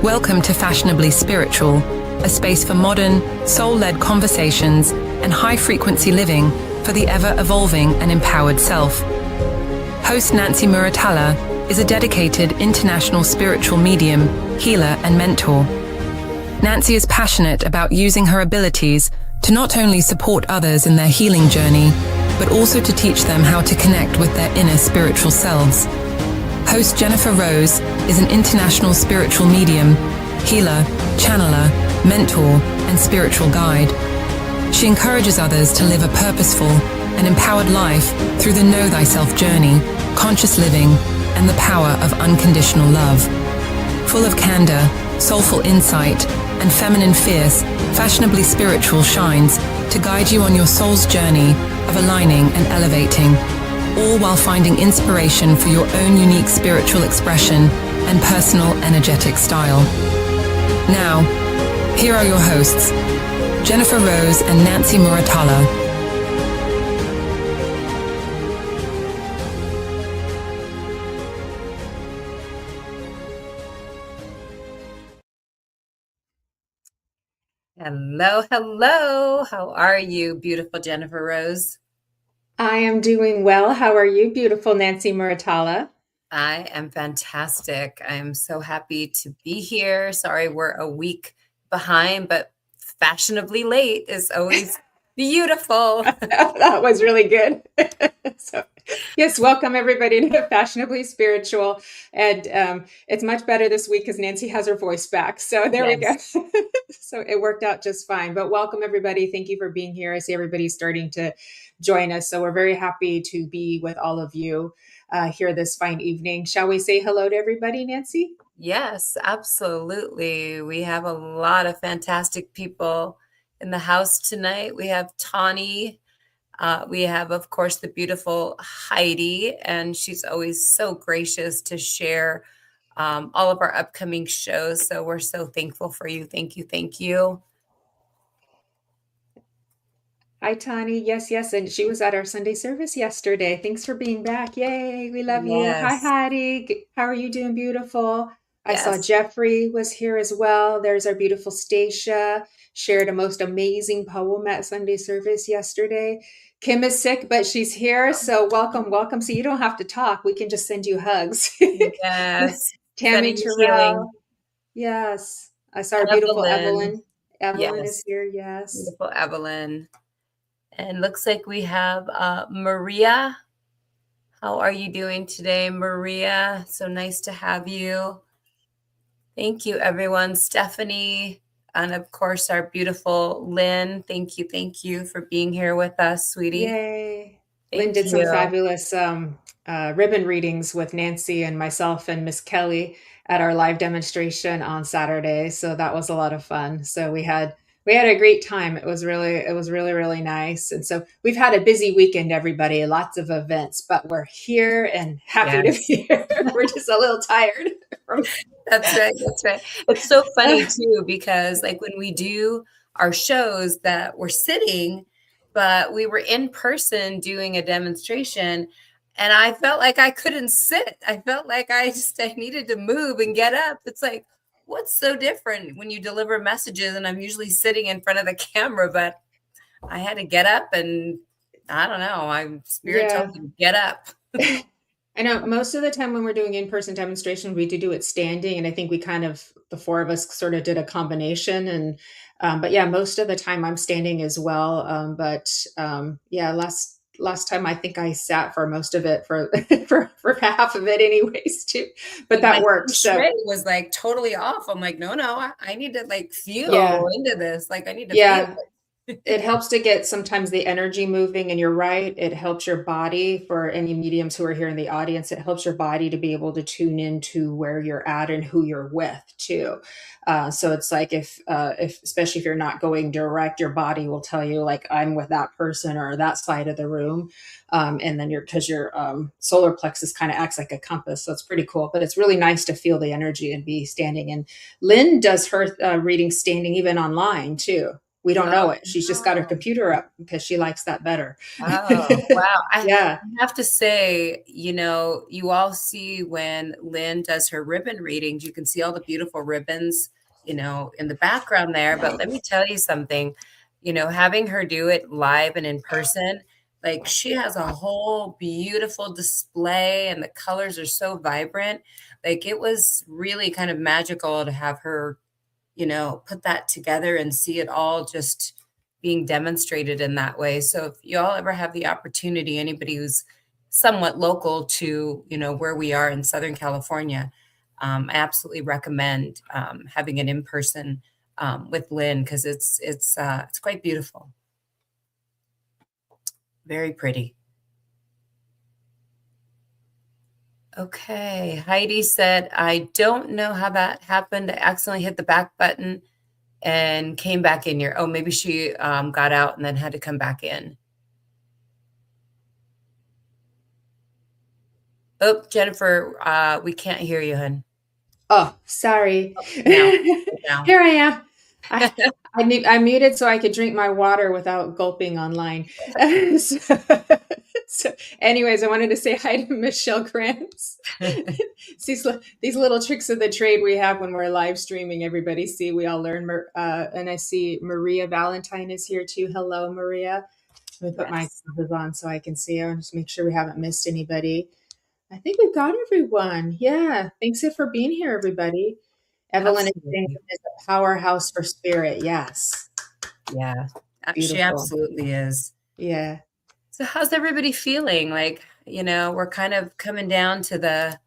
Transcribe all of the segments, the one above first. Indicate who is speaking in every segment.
Speaker 1: Welcome to Fashionably Spiritual, a space for modern, soul-led conversations and high-frequency living for the ever-evolving and empowered self. Host Nancy Muratalla is a dedicated international spiritual medium, healer, and mentor. Nancy is passionate about using her abilities to not only support others in their healing journey, but also to teach them how to connect with their inner spiritual selves. Host Jennifer Rose is an international spiritual medium, healer, channeler, mentor, and spiritual guide. She encourages others to live a purposeful and empowered life through the Know Thyself journey, conscious living, and the power of unconditional love. Full of candor, soulful insight, and feminine fierce, Fashionably Spiritual shines to guide you on your soul's journey of aligning and elevating, all while finding inspiration for your own unique spiritual expression and personal energetic style. Now, here are your hosts, Jennifer Rose and Nancy Muratalla.
Speaker 2: Hello, hello. How are you, beautiful Jennifer Rose?
Speaker 3: I am doing well. How are you, beautiful Nancy Muratalla?
Speaker 2: I am fantastic. I am so happy to be here. Sorry, we're a week behind, but fashionably late is always beautiful.
Speaker 3: That was really good. So, yes, welcome everybody to Fashionably Spiritual. And it's much better this week because Nancy has her voice back. So there we go. So it worked out just fine. But welcome everybody. Thank you for being here. I see everybody's starting to join us. So we're very happy to be with all of you here this fine evening. Shall we say hello to everybody, Nancy?
Speaker 2: Yes, absolutely. We have a lot of fantastic people in the house tonight. We have Tawny. We have, of course, the beautiful Heidi, and she's always so gracious to share all of our upcoming shows. So we're so thankful for you. Thank you. Thank you.
Speaker 3: Hi, Tani. Yes, yes. And she was at our Sunday service yesterday. Thanks for being back. Yay. We love you. Hi,
Speaker 2: Yes.
Speaker 3: Hattie. How are you doing? Beautiful. I saw
Speaker 2: Yes.
Speaker 3: Jeffrey was here as well. There's our beautiful Stacia. Shared a most amazing poem at Sunday service yesterday. Kim is sick, but she's here. So welcome, welcome. So you don't have to talk. We can just send you hugs.
Speaker 2: Yes.
Speaker 3: Tammy
Speaker 2: Sending you healing.
Speaker 3: Terrell. Yes. I saw our beautiful Evelyn. Evelyn is
Speaker 2: Yes.
Speaker 3: here. Yes.
Speaker 2: Beautiful Evelyn. And looks like we have Maria. How are you doing today, Maria? So nice to have you. Thank you, everyone. Stephanie, and of course, our beautiful Lynn. Thank you for being here with us, sweetie.
Speaker 3: Yay.
Speaker 2: Thank
Speaker 3: Lynn did some
Speaker 2: you.
Speaker 3: fabulous ribbon readings with Nancy and myself and Miss Kelly at our live demonstration on Saturday. So that was a lot of fun. So we had a great time. It was really nice. And so we've had a busy weekend, everybody, lots of events, but we're here and happy to be here. We're just a little tired.
Speaker 2: That's right. That's right. It's so funny too, because like when we do our shows that we're sitting, but we were in person doing a demonstration, and I felt like I couldn't sit. I felt like I needed to move and get up. It's like, what's so different when you deliver messages? And I'm usually sitting in front of the camera, but I had to get up, and I don't know. I'm spirit told me to get up.
Speaker 3: I know most of the time when we're doing in-person demonstrations, we do it standing. And I think the four of us sort of did a combination. And, but yeah, most of the time I'm standing as well. Last time I think I sat for most of it for half of it anyways too, but that worked. So
Speaker 2: it was like totally off. I'm like, no, I need to like feel into this. Like I need to feel it.
Speaker 3: It helps to get sometimes the energy moving, and you're right. It helps your body, for any mediums who are here in the audience. It helps your body to be able to tune into where you're at and who you're with too. So it's like if especially if you're not going direct, your body will tell you like, I'm with that person or that side of the room. And then because your solar plexus kind of acts like a compass. So it's pretty cool, but it's really nice to feel the energy and be standing. And Lynn does her reading standing even online too. We don't know
Speaker 2: Oh,
Speaker 3: it. She's just got her
Speaker 2: no.
Speaker 3: computer up because she likes that better.
Speaker 2: Oh, wow. I
Speaker 3: Yeah.
Speaker 2: have to say, you all see when Lynn does her ribbon readings, you can see all the beautiful ribbons, in the background there. But let me tell you something, having her do it live and in person, like she has a whole beautiful display and the colors are so vibrant. Like it was really kind of magical to have her put that together and see it all just being demonstrated in that way. So if you all ever have the opportunity, anybody who's somewhat local to, where we are in Southern California, I absolutely recommend having an in-person with Lynn because it's quite beautiful. Very pretty. Okay. Heidi said, I don't know how that happened. I accidentally hit the back button and came back in here. Oh, maybe she got out and then had to come back in. Oh, Jennifer, we can't hear you, hon.
Speaker 3: Oh, sorry.
Speaker 2: Now, now.
Speaker 3: Here I am. I muted so I could drink my water without gulping online. so, anyways, I wanted to say hi to Michelle Grants. These little tricks of the trade we have when we're live streaming. Everybody see, we all learn. And I see Maria Valentine is here too. Hello, Maria. Let me put my glasses on so I can see her and just make sure we haven't missed anybody. I think we've got everyone. Yeah. Thanks for being here, everybody. Evelyn is saying is a powerhouse for spirit. Yes.
Speaker 2: Yeah.
Speaker 3: Beautiful.
Speaker 2: She absolutely is.
Speaker 3: Yeah.
Speaker 2: So how's everybody feeling? Like, we're kind of coming down to the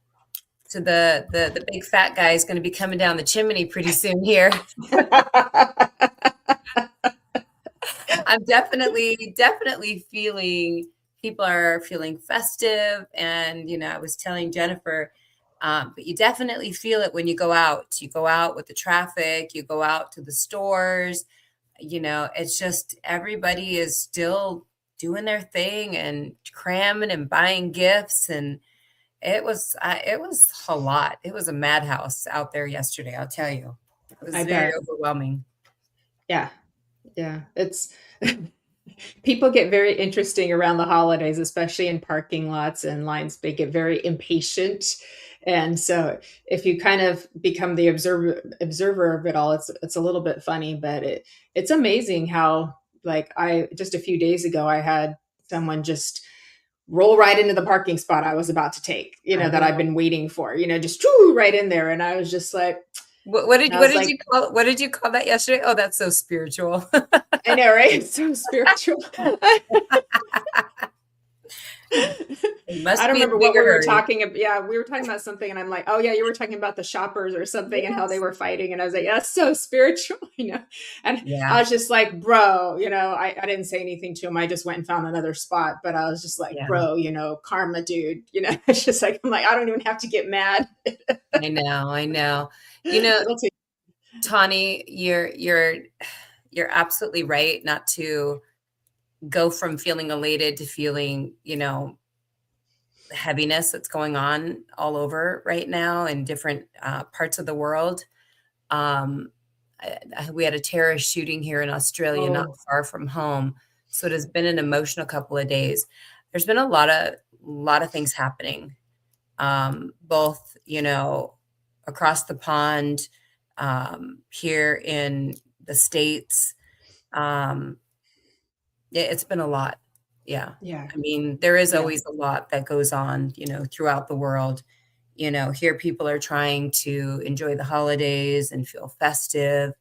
Speaker 2: big fat guy is going to be coming down the chimney pretty soon here. I'm definitely feeling people are feeling festive. And, I was telling Jennifer, but you definitely feel it when you go out. You go out with the traffic, you go out to the stores, it's just everybody is still doing their thing and cramming and buying gifts. And it was a lot. It was a madhouse out there yesterday. I'll tell you, it was very overwhelming.
Speaker 3: Yeah. Yeah. It's people get very interesting around the holidays, especially in parking lots and lines. They get very impatient. And so if you kind of become the observer of it all, it's a little bit funny, but it's amazing how, like, just a few days ago, I had someone just roll right into the parking spot I was about to take, that I've been waiting for, just right in there. And I was just like,
Speaker 2: what did you call that yesterday? Oh, that's so spiritual.
Speaker 3: I know, right? It's so spiritual. I don't remember what we were talking about. Yeah, we were talking about something, and I'm like, oh yeah, you were talking about the shoppers or something, yes, and how they were fighting, and I was like, that's so spiritual, And yeah. I was just like, bro, I didn't say anything to him. I just went and found another spot, but I was just like, yeah, bro, karma, dude. It's just like, I'm like, I don't even have to get mad.
Speaker 2: I know. Tawny, you're absolutely right not to go from feeling elated to feeling, heaviness that's going on all over right now in different parts of the world. We had a terrorist shooting here in Australia, not far from home. So it has been an emotional couple of days. There's been a lot of things happening, both, across the pond, here in the States. It's been a lot. Yeah. I mean, there is always a lot that goes on, throughout the world. Here people are trying to enjoy the holidays and feel festive.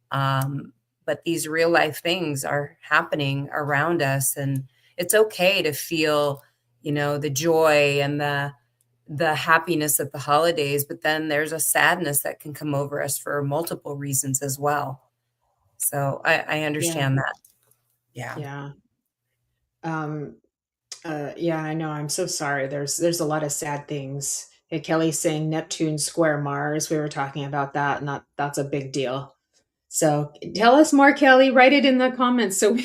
Speaker 2: But these real life things are happening around us, and it's okay to feel, the joy and the happiness of the holidays, but then there's a sadness that can come over us for multiple reasons as well. So I understand that. Yeah.
Speaker 3: Yeah, I know. I'm so sorry. There's a lot of sad things. Hey, Kelly's saying Neptune square Mars. We were talking about that, and that's a big deal. So tell us more, Kelly. Write it in the comments so we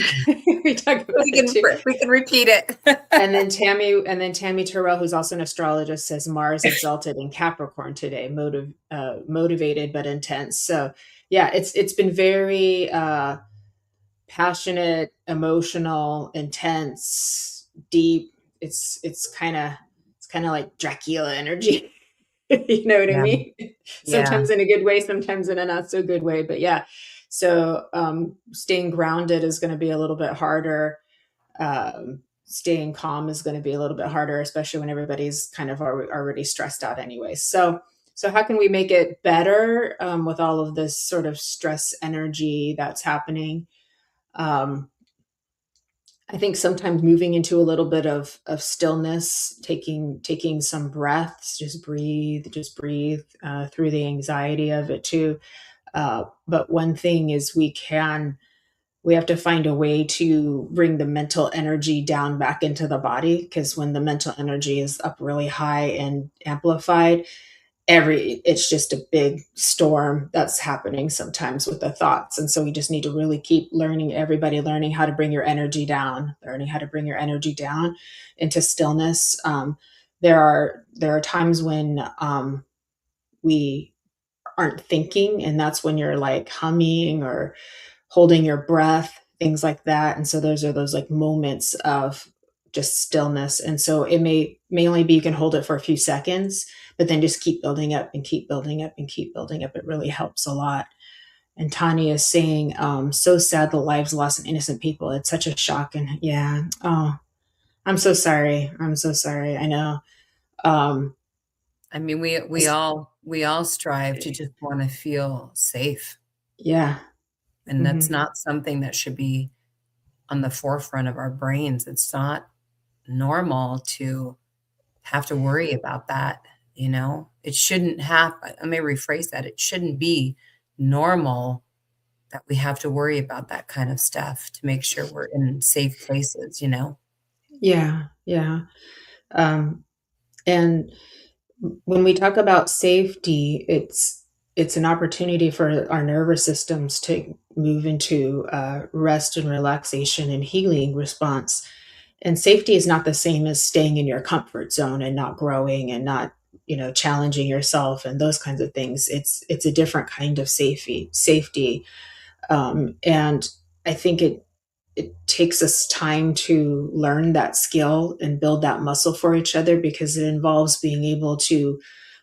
Speaker 3: talk about it too.
Speaker 2: We can repeat it.
Speaker 3: and then Tammy Terrell, who's also an astrologist, says Mars exalted in Capricorn today, motivated but intense. So yeah, it's been very passionate, emotional, intense, deep. It's kind of like Dracula energy. You know what I
Speaker 2: Yeah.
Speaker 3: mean?
Speaker 2: Yeah.
Speaker 3: Sometimes in a good way, sometimes in a not so good way. But yeah, so staying grounded is going to be a little bit harder. Staying calm is going to be a little bit harder, especially when everybody's kind of already stressed out anyway. So how can we make it better with all of this sort of stress energy that's happening? Um, I think sometimes moving into a little bit of stillness, taking some breaths, just breathe through the anxiety of it too. But one thing is we have to find a way to bring the mental energy down back into the body, because when the mental energy is up really high and amplified, it's just a big storm that's happening sometimes with the thoughts. And so we just need to really keep everybody learning how to bring your energy down, into stillness. There are times when we aren't thinking, and that's when you're like humming or holding your breath, things like that. And so those are those like moments of just stillness. And so it may only be you can hold it for a few seconds, but then just keep building up and keep building up and keep building up. It really helps a lot. And Tanya is saying, so sad the lives lost in innocent people. It's such a shock. And yeah, oh, I'm so sorry. I'm so sorry. I know.
Speaker 2: I mean, we all strive to just want to feel safe.
Speaker 3: Yeah.
Speaker 2: And that's
Speaker 3: Mm-hmm.
Speaker 2: not something that should be on the forefront of our brains. It's not normal to have to worry about that, you know? It shouldn't have, let me rephrase that. It shouldn't be normal that we have to worry about that kind of stuff to make sure we're in safe places, you know?
Speaker 3: Yeah. Yeah. Um, and when we talk about safety, it's an opportunity for our nervous systems to move into rest and relaxation and healing response. And safety is not the same as staying in your comfort zone and not growing and not, challenging yourself and those kinds of things. It's a different kind of safety. And I think it takes us time to learn that skill and build that muscle for each other, because it involves being able to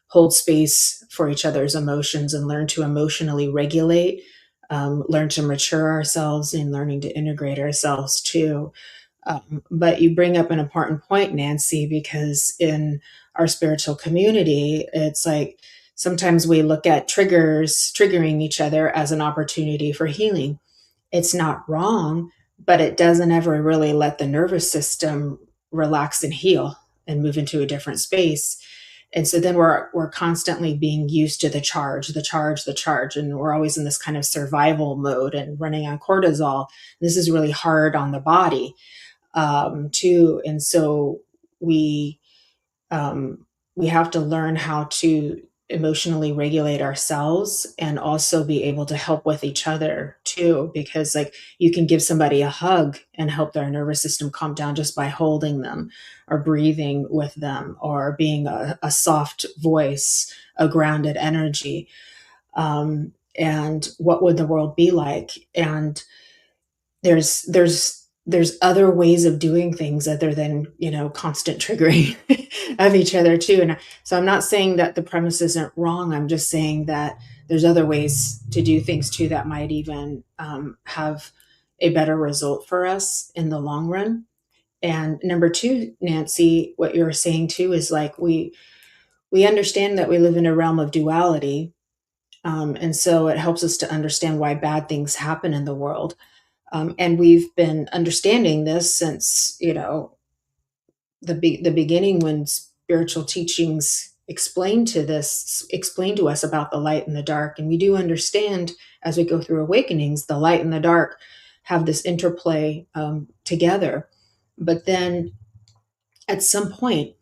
Speaker 3: hold space for each other's emotions and learn to emotionally regulate, learn to mature ourselves and learning to integrate ourselves too. But you bring up an important point, Nancy, because in our spiritual community, it's like sometimes we look at triggering each other as an opportunity for healing. It's not wrong, but it doesn't ever really let the nervous system relax and heal and move into a different space. And so then we're constantly being used to the charge, and we're always in this kind of survival mode and running on cortisol. This is really hard on the body too. And so we we have to learn how to emotionally regulate ourselves and also be able to help with each other too, because like you can give somebody a hug and help their nervous system calm down just by holding them or breathing with them or being a soft voice, a grounded energy. And what would the world be like? And there's other ways of doing things other than constant triggering of each other too. And so I'm not saying that the premise isn't wrong. I'm just saying that there's other ways to do things too that might even have a better result for us in the long run. And number two, Nancy, what you're saying too is like we understand that we live in a realm of duality, and so it helps us to understand why bad things happen in the world. And we've been understanding this since, the beginning, when spiritual teachings explain to us about the light and the dark. And we do understand as we go through awakenings, the light and the dark have this interplay together. But then at some point,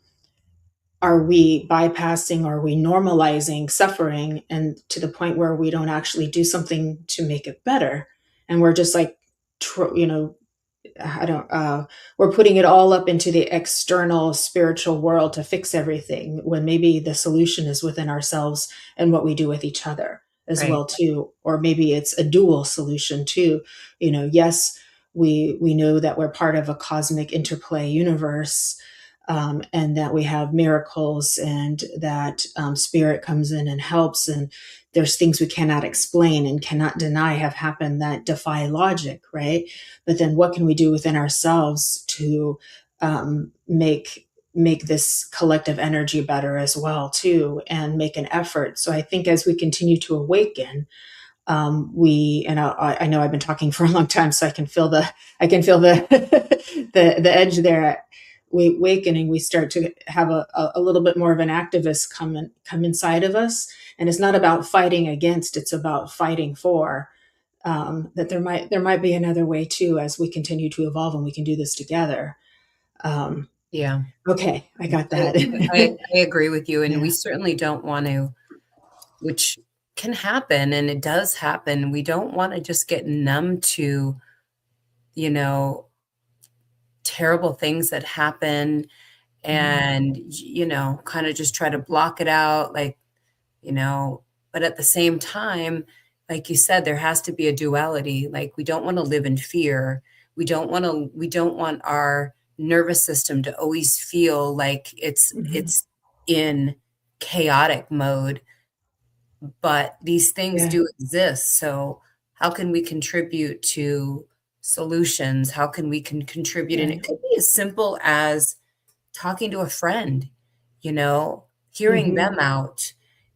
Speaker 3: are we bypassing, are we normalizing suffering, and to the point where we don't actually do something to make it better? And we're just like, I don't, we're putting it all up into the external spiritual world to fix everything, when maybe the solution is within ourselves and what we do with each other. as
Speaker 2: Right.
Speaker 3: well too, or maybe it's a dual solution too. Yes, we know that we're part of a cosmic interplay universe, and that we have miracles, and that spirit comes in and helps, and there's things we cannot explain and cannot deny have happened that defy logic, right? But then what can we do within ourselves to make this collective energy better as well too, and make an effort? So I think as we continue to awaken, we and I know I've been talking for a long time, so I can feel the the edge there. We awakening, we start to have a little bit more of an activist come inside of us, and it's not about fighting against; it's about fighting for. That there might be another way too, as we continue to evolve, and we can do this together. Um,
Speaker 2: Yeah.
Speaker 3: okay, I got that.
Speaker 2: I agree with you. And we
Speaker 3: Yeah.
Speaker 2: certainly don't want to, which can happen, and it does happen. We don't want to just get numb to, you know, terrible things that happen and, kind of just try to block it out. Like, but at the same time, like you said, there has to be a duality. Like, we don't want to live in fear. We don't want our nervous system to always feel like
Speaker 3: Mhm.
Speaker 2: it's in chaotic mode, but these things
Speaker 3: Yeah.
Speaker 2: do exist. So how can we contribute to solutions? How can we contribute? And
Speaker 3: Yeah.
Speaker 2: it could be as simple as talking to a friend, you know, hearing
Speaker 3: Hmm.
Speaker 2: them out,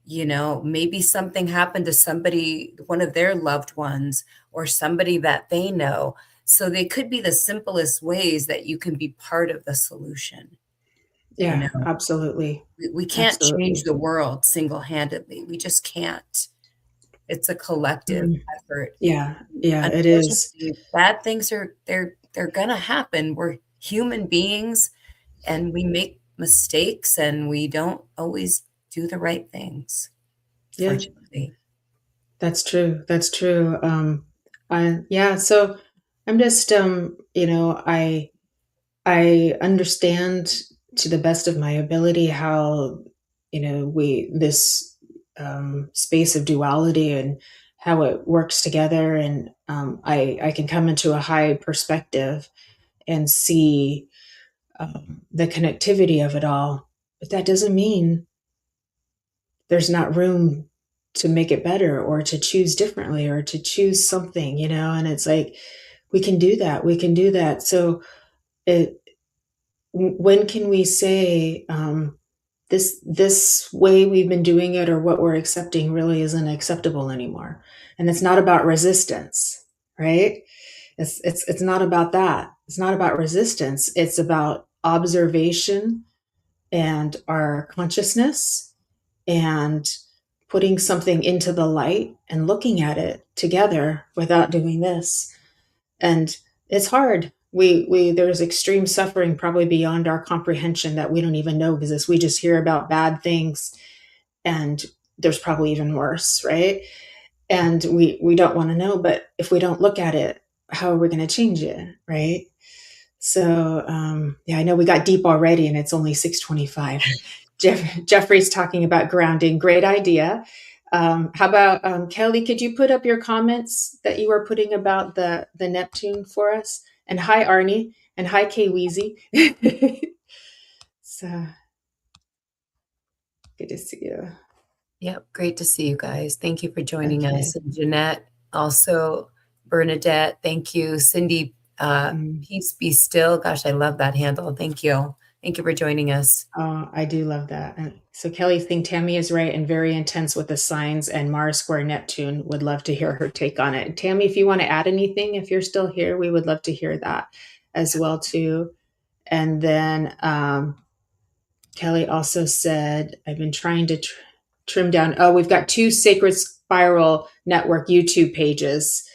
Speaker 2: maybe something happened to somebody, one of their loved ones, or somebody that they know. So they could be the simplest ways that you can be part of the solution. You
Speaker 3: Yeah.
Speaker 2: know,
Speaker 3: Absolutely.
Speaker 2: we can't change
Speaker 3: Absolutely.
Speaker 2: the world single-handedly. We just can't. It's a collective
Speaker 3: Mm.
Speaker 2: effort.
Speaker 3: Yeah. Yeah. It is.
Speaker 2: Unfortunately, bad things they're gonna happen. We're human beings and we make mistakes and we don't always do the right things,
Speaker 3: Yeah.
Speaker 2: fortunately.
Speaker 3: That's true. That's true. Yeah. So I'm just, I understand to the best of my ability how, we this space of duality and how it works together, and I can come into a high perspective and see the connectivity of it all. But that doesn't mean there's not room to make it better, or to choose differently, or to choose something, and it's like we can do that. We can do that. So it when can we say this way we've been doing it, or what we're accepting, really isn't acceptable anymore? And it's not about resistance, right? It's not about that. It's not about resistance. It's about observation and our consciousness, and putting something into the light and looking at it together without doing this. And it's hard. We there's extreme suffering probably beyond our comprehension that we don't even know, because we just hear about bad things, and there's probably even worse, right? And we don't want to know, but if we don't look at it, how are we going to change it, right? So yeah, I know we got deep already, and it's only 6:25. Jeffrey's talking about grounding. Great idea. How about Kelly? Could you put up your comments that you were putting about the Neptune for us? And hi Arnie, and hi Kay Weezy. So good to see you.
Speaker 2: Yep, great to see you guys. Thank you for joining
Speaker 3: Okay.
Speaker 2: us. And Jeanette, also Bernadette, thank you. Cindy,
Speaker 3: Mm.
Speaker 2: peace be still. Gosh, I love that handle. Thank you. Thank you for joining us.
Speaker 3: Oh, I do love that. And so Kelly's saying Tammy is right and very intense with the signs, and Mars square Neptune. Would love to hear her take on it. Tammy, if you want to add anything, if you're still here, we would love to hear that as well too. And then Kelly also said, I've been trying to trim down. Oh, we've got 2 Sacred Spiral Network YouTube pages.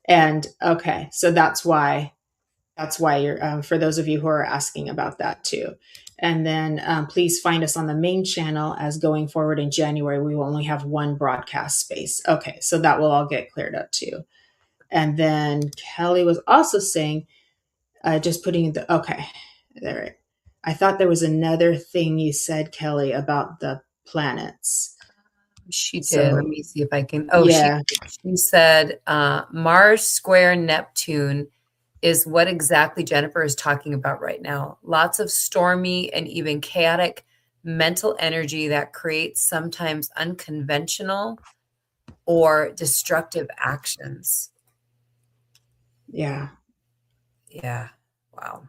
Speaker 3: And okay, so that's why you're for those of you who are asking about that too. And then please find us on the main channel, as going forward in January we will only have 1 broadcast space. Okay, so that will all get cleared up too. And then Kelly was also saying, just putting the okay there. I thought there was another thing you said, Kelly, about the planets.
Speaker 2: She did. Let
Speaker 3: So,
Speaker 2: me see if I can. Oh,
Speaker 3: yeah,
Speaker 2: she said Mars square Neptune is what exactly Jennifer is talking about right now. Lots of stormy and even chaotic mental energy that creates sometimes unconventional or destructive actions.
Speaker 3: yeah.
Speaker 2: Yeah. Wow.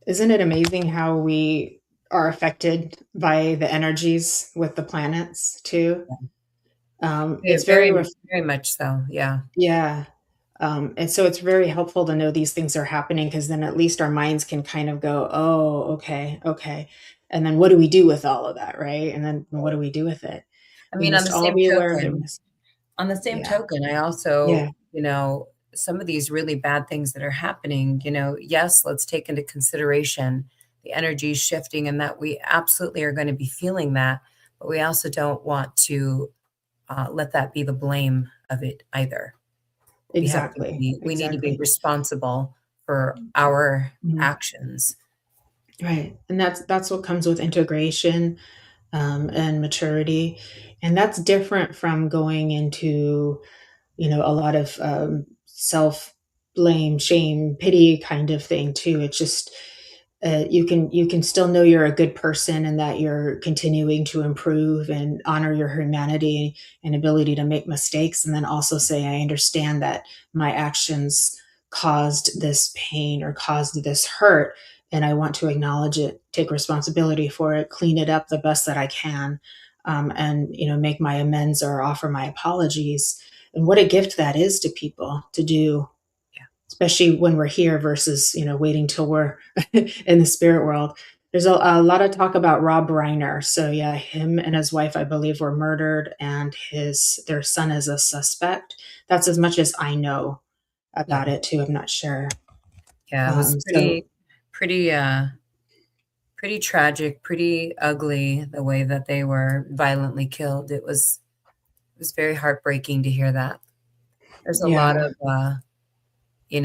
Speaker 3: Isn't it amazing how we are affected by the energies with the planets too?
Speaker 2: Yeah,
Speaker 3: It's very,
Speaker 2: very much so. Yeah.
Speaker 3: yeah. And so it's very helpful to know these things are happening because then at least our minds can kind of go, oh, okay, okay. And then what do we do with all of that, right? And then what do we do with it?
Speaker 2: I
Speaker 3: We
Speaker 2: mean,
Speaker 3: must all be aware of it.
Speaker 2: on the same
Speaker 3: Yeah,
Speaker 2: token, I also,
Speaker 3: yeah,
Speaker 2: some of these really bad things that are happening, yes, let's take into consideration the energy shifting and that we absolutely are going to be feeling that, but we also don't want to let that be the blame of it either.
Speaker 3: exactly,
Speaker 2: We need to be
Speaker 3: exactly.
Speaker 2: responsible for our
Speaker 3: Mhm.
Speaker 2: actions.
Speaker 3: Right. And that's what comes with integration, and maturity. And that's different from going into, a lot of self blame, shame, pity kind of thing too. It's just you can still know you're a good person and that you're continuing to improve and honor your humanity and ability to make mistakes, and then also say, I understand that my actions caused this pain or caused this hurt, and I want to acknowledge it, take responsibility for it, clean it up the best that I can, and make my amends or offer my apologies. And what a gift that is to people to do,
Speaker 2: Yeah.
Speaker 3: especially when we're here versus waiting till we're in the spirit world. There's a lot of talk about Rob Reiner. So yeah, him and his wife, I believe, were murdered, and his their son is a suspect. That's as much as I know
Speaker 2: Yeah.
Speaker 3: about it too. I'm not sure.
Speaker 2: Yeah. It was
Speaker 3: So
Speaker 2: pretty, pretty tragic, pretty ugly the way that they were violently killed. It was very heartbreaking to hear that. There's a lot
Speaker 3: yeah,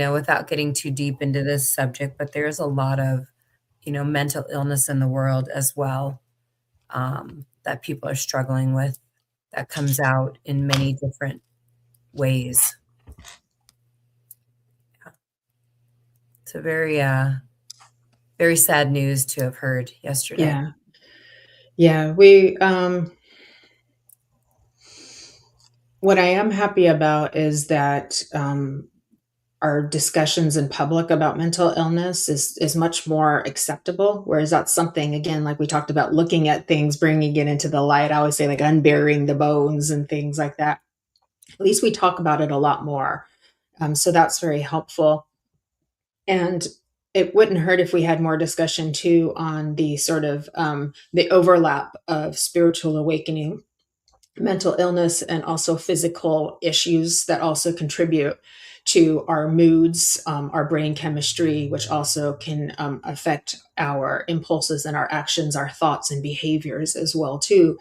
Speaker 2: of without getting too deep into this subject, but there's a lot of, mental illness in the world as well, that people are struggling with that comes out in many different ways. It's a very sad news to have heard yesterday.
Speaker 3: yeah, yeah. We What I am happy about is that our discussions in public about mental illness is much more acceptable. Whereas that's something, again, like we talked about, looking at things, bringing it into the light. I always say, like, unburying the bones and things like that. At least we talk about it a lot more. So that's very helpful. And it wouldn't hurt if we had more discussion too on the sort of the overlap of spiritual awakening, mental illness, and also physical issues that also contribute to our moods, our brain chemistry, which also can affect our impulses and our actions, our thoughts and behaviors as well too.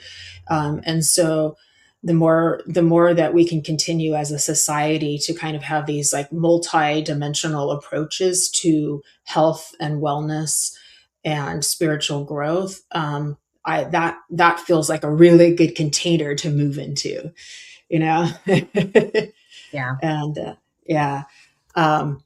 Speaker 3: And so the more that we can continue as a society to kind of have these like multi-dimensional approaches to health and wellness and spiritual growth, that feels like a really good container to move into, you know.
Speaker 2: Yeah.
Speaker 3: And yeah, um,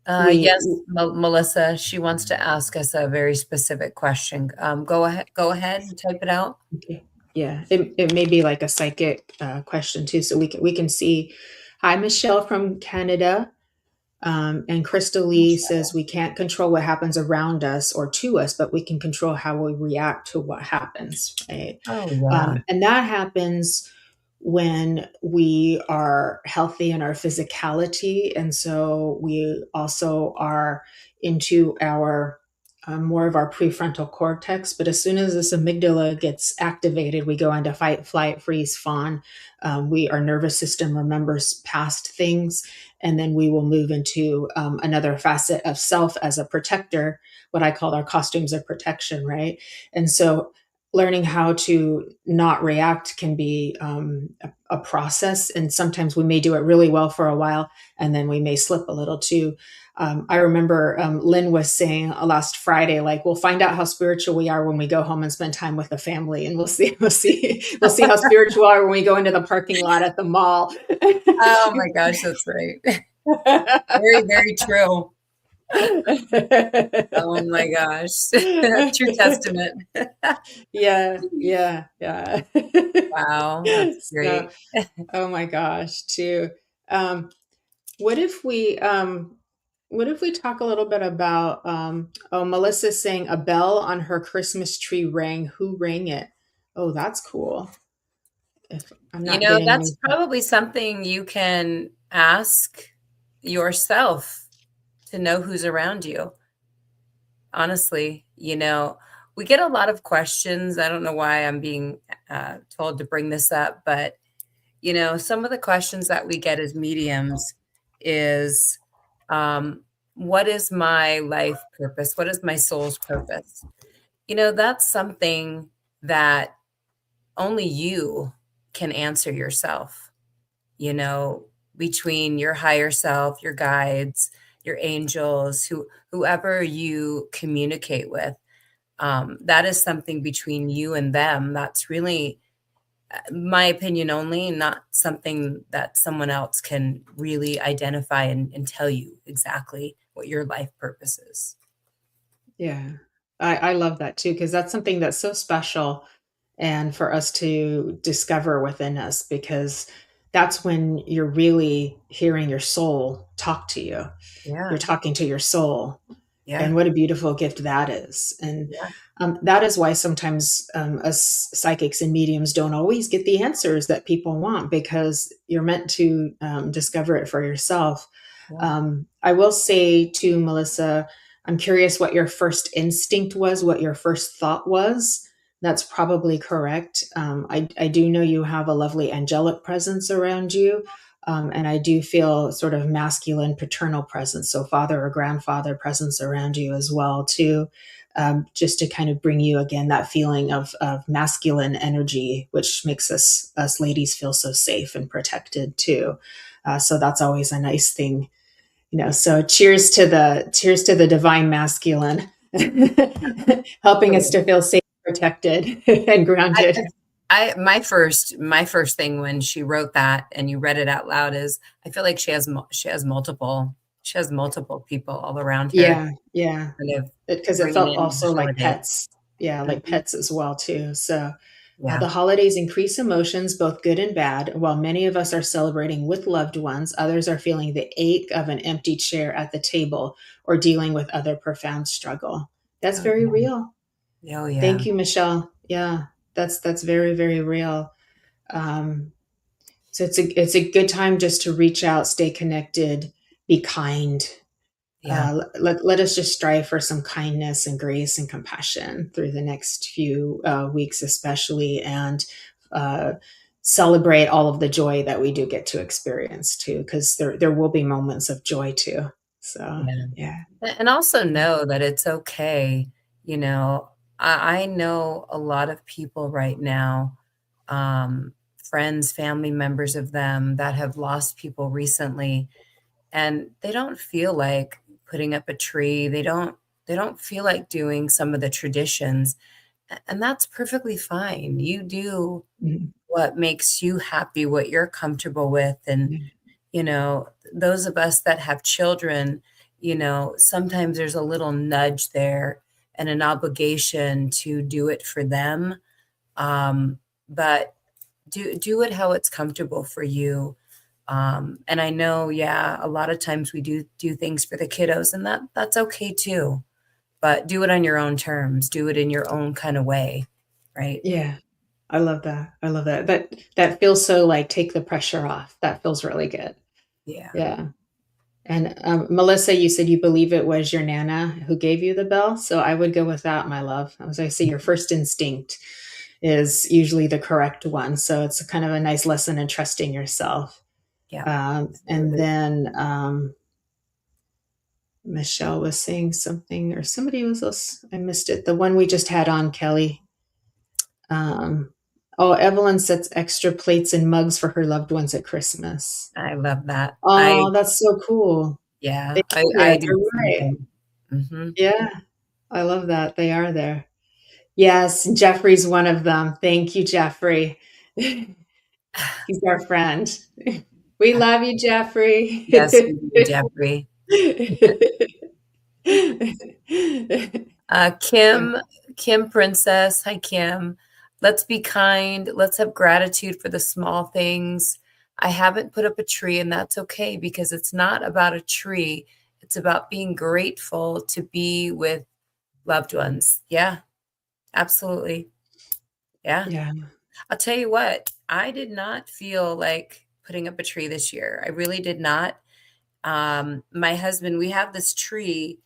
Speaker 3: we
Speaker 2: Yes, Melissa, she wants to ask us a very specific question. Go ahead. Go ahead and type it out.
Speaker 3: okay. Yeah, it may be like a psychic question too, so we can see. Hi, Michelle from Canada. And Crystal Lee says we can't control what happens around us or to us, but we can control how we react to what happens, right?
Speaker 2: Oh, yeah.
Speaker 3: And that happens when we are healthy in our physicality. And so we also are into our more of our prefrontal cortex. But as soon as this amygdala gets activated, we go into fight, flight, freeze, fawn. Our nervous system remembers past things, and then we will move into another facet of self as a protector, what I call our costumes of protection, right? And so learning how to not react can be a process. And sometimes we may do it really well for a while, and then we may slip a little too. I remember Lynn was saying last Friday, like, we'll find out how spiritual we are when we go home and spend time with the family, and we'll see how spiritual we are when we go into the parking lot at the mall.
Speaker 2: Oh my gosh, that's right. Very, very true. Oh my gosh. True testament.
Speaker 3: Yeah, yeah, yeah.
Speaker 2: Wow, that's
Speaker 3: So,
Speaker 2: great.
Speaker 3: oh my gosh, too. Um, what if we talk a little bit about oh, Melissa's saying a bell on her Christmas tree rang. Who rang it? Oh, that's cool. If I'm
Speaker 2: You
Speaker 3: not
Speaker 2: know,
Speaker 3: getting
Speaker 2: that's
Speaker 3: anything.
Speaker 2: probably something you can ask yourself to know who's around you. Honestly, we get a lot of questions. I don't know why I'm being told to bring this up, but some of the questions that we get as mediums is, what is my life purpose? What is my soul's purpose? That's something that only you can answer yourself, you know, between your higher self, your guides, your angels, whoever you communicate with. That is something between you and them. That's really my opinion only, not something that someone else can really identify and tell you exactly what your life purpose is.
Speaker 3: Yeah, I love that too, because that's something that's so special and for us to discover within us, because that's when you're really hearing your soul talk to you. You're
Speaker 2: Yeah.
Speaker 3: talking to your soul. And
Speaker 2: Yeah.
Speaker 3: what a beautiful gift that is. And
Speaker 2: Yeah.
Speaker 3: that is why sometimes us psychics and mediums don't always get the answers that people want, because you're meant to discover it for yourself.
Speaker 2: Yeah.
Speaker 3: I will say to Melissa, I'm curious what your first instinct was, what your first thought was. That's probably correct. I do know you have a lovely angelic presence around you. And I do feel sort of masculine paternal presence, so father or grandfather presence around you as well too, just to kind of bring you again that feeling of masculine energy, which makes us ladies feel so safe and protected too. So that's always a nice thing, So cheers to the divine masculine, helping us to feel safe, protected, and
Speaker 2: I,
Speaker 3: grounded.
Speaker 2: my first thing when she wrote that and you read it out loud is, I feel like she has multiple people all around her,
Speaker 3: Yeah, yeah.
Speaker 2: kind of
Speaker 3: Because it
Speaker 2: bringing
Speaker 3: felt
Speaker 2: in the
Speaker 3: also like
Speaker 2: holiday.
Speaker 3: pets. Yeah, like
Speaker 2: Mhm.
Speaker 3: pets as well too. So,
Speaker 2: Yeah.
Speaker 3: the holidays increase emotions, both good and bad. While many of us are celebrating with loved ones, others are feeling the ache of an empty chair at the table or dealing with other profound struggle. That's
Speaker 2: Oh
Speaker 3: very
Speaker 2: yeah.
Speaker 3: real.
Speaker 2: Oh yeah.
Speaker 3: Thank you, Michelle. Yeah, that's very, very real. Um, so it's a good time just to reach out, stay connected, be kind.
Speaker 2: Yeah.
Speaker 3: Let us just strive for some kindness and grace and compassion through the next few weeks, especially, and uh, celebrate all of the joy that we do get to experience too, because there will be moments of joy too. So
Speaker 2: Yeah.
Speaker 3: yeah,
Speaker 2: And also know that it's okay. You know, I know a lot of people right now, friends, family members of them that have lost people recently, and they don't feel like putting up a tree. They don't feel like doing some of the traditions, and that's perfectly fine. You do
Speaker 3: Mhm.
Speaker 2: what makes you happy, what you're comfortable with, and
Speaker 3: Yeah.
Speaker 2: those of us that have children, sometimes there's a little nudge there and an obligation to do it for them. But do it how it's comfortable for you. And I know, yeah, a lot of times we do things for the kiddos, and that's okay too. But do it on your own terms. Do it in your own kind of way, right?
Speaker 3: Yeah. I love that. I love that. That feels so like take the pressure off. That feels really good.
Speaker 2: Yeah.
Speaker 3: Yeah. And Melissa, you said you believe it was your Nana who gave you the bell. So I would go with that, my love. As I say, your first instinct is usually the correct one. So it's kind of a nice lesson in trusting yourself.
Speaker 2: Yeah.
Speaker 3: And
Speaker 2: Absolutely.
Speaker 3: then Michelle was saying something, or somebody was else. I missed it. The one we just had on, Kelly. Oh, Evelyn sets extra plates and mugs for her loved ones at Christmas.
Speaker 2: I love that.
Speaker 3: Oh, that's so cool. They
Speaker 2: Yeah,
Speaker 3: are
Speaker 2: I
Speaker 3: there.
Speaker 2: do
Speaker 3: They're
Speaker 2: the same
Speaker 3: right.
Speaker 2: thing. Hmm.
Speaker 3: Yeah, I love that. They are there. Yes, Jeffrey's one of them. Thank you, Jeffrey. He's our friend. We love you, Jeffrey.
Speaker 2: Yes, we do, Jeffrey. Kim Princess. Hi, Kim. Let's be kind. Let's have gratitude for the small things. I haven't put up a tree, and that's okay because it's not about a tree. It's about being grateful to be with loved ones. Yeah, absolutely. Yeah.
Speaker 3: Yeah.
Speaker 2: I'll tell you what, I did not feel like putting up a tree this year. I really did not. My husband, we have this tree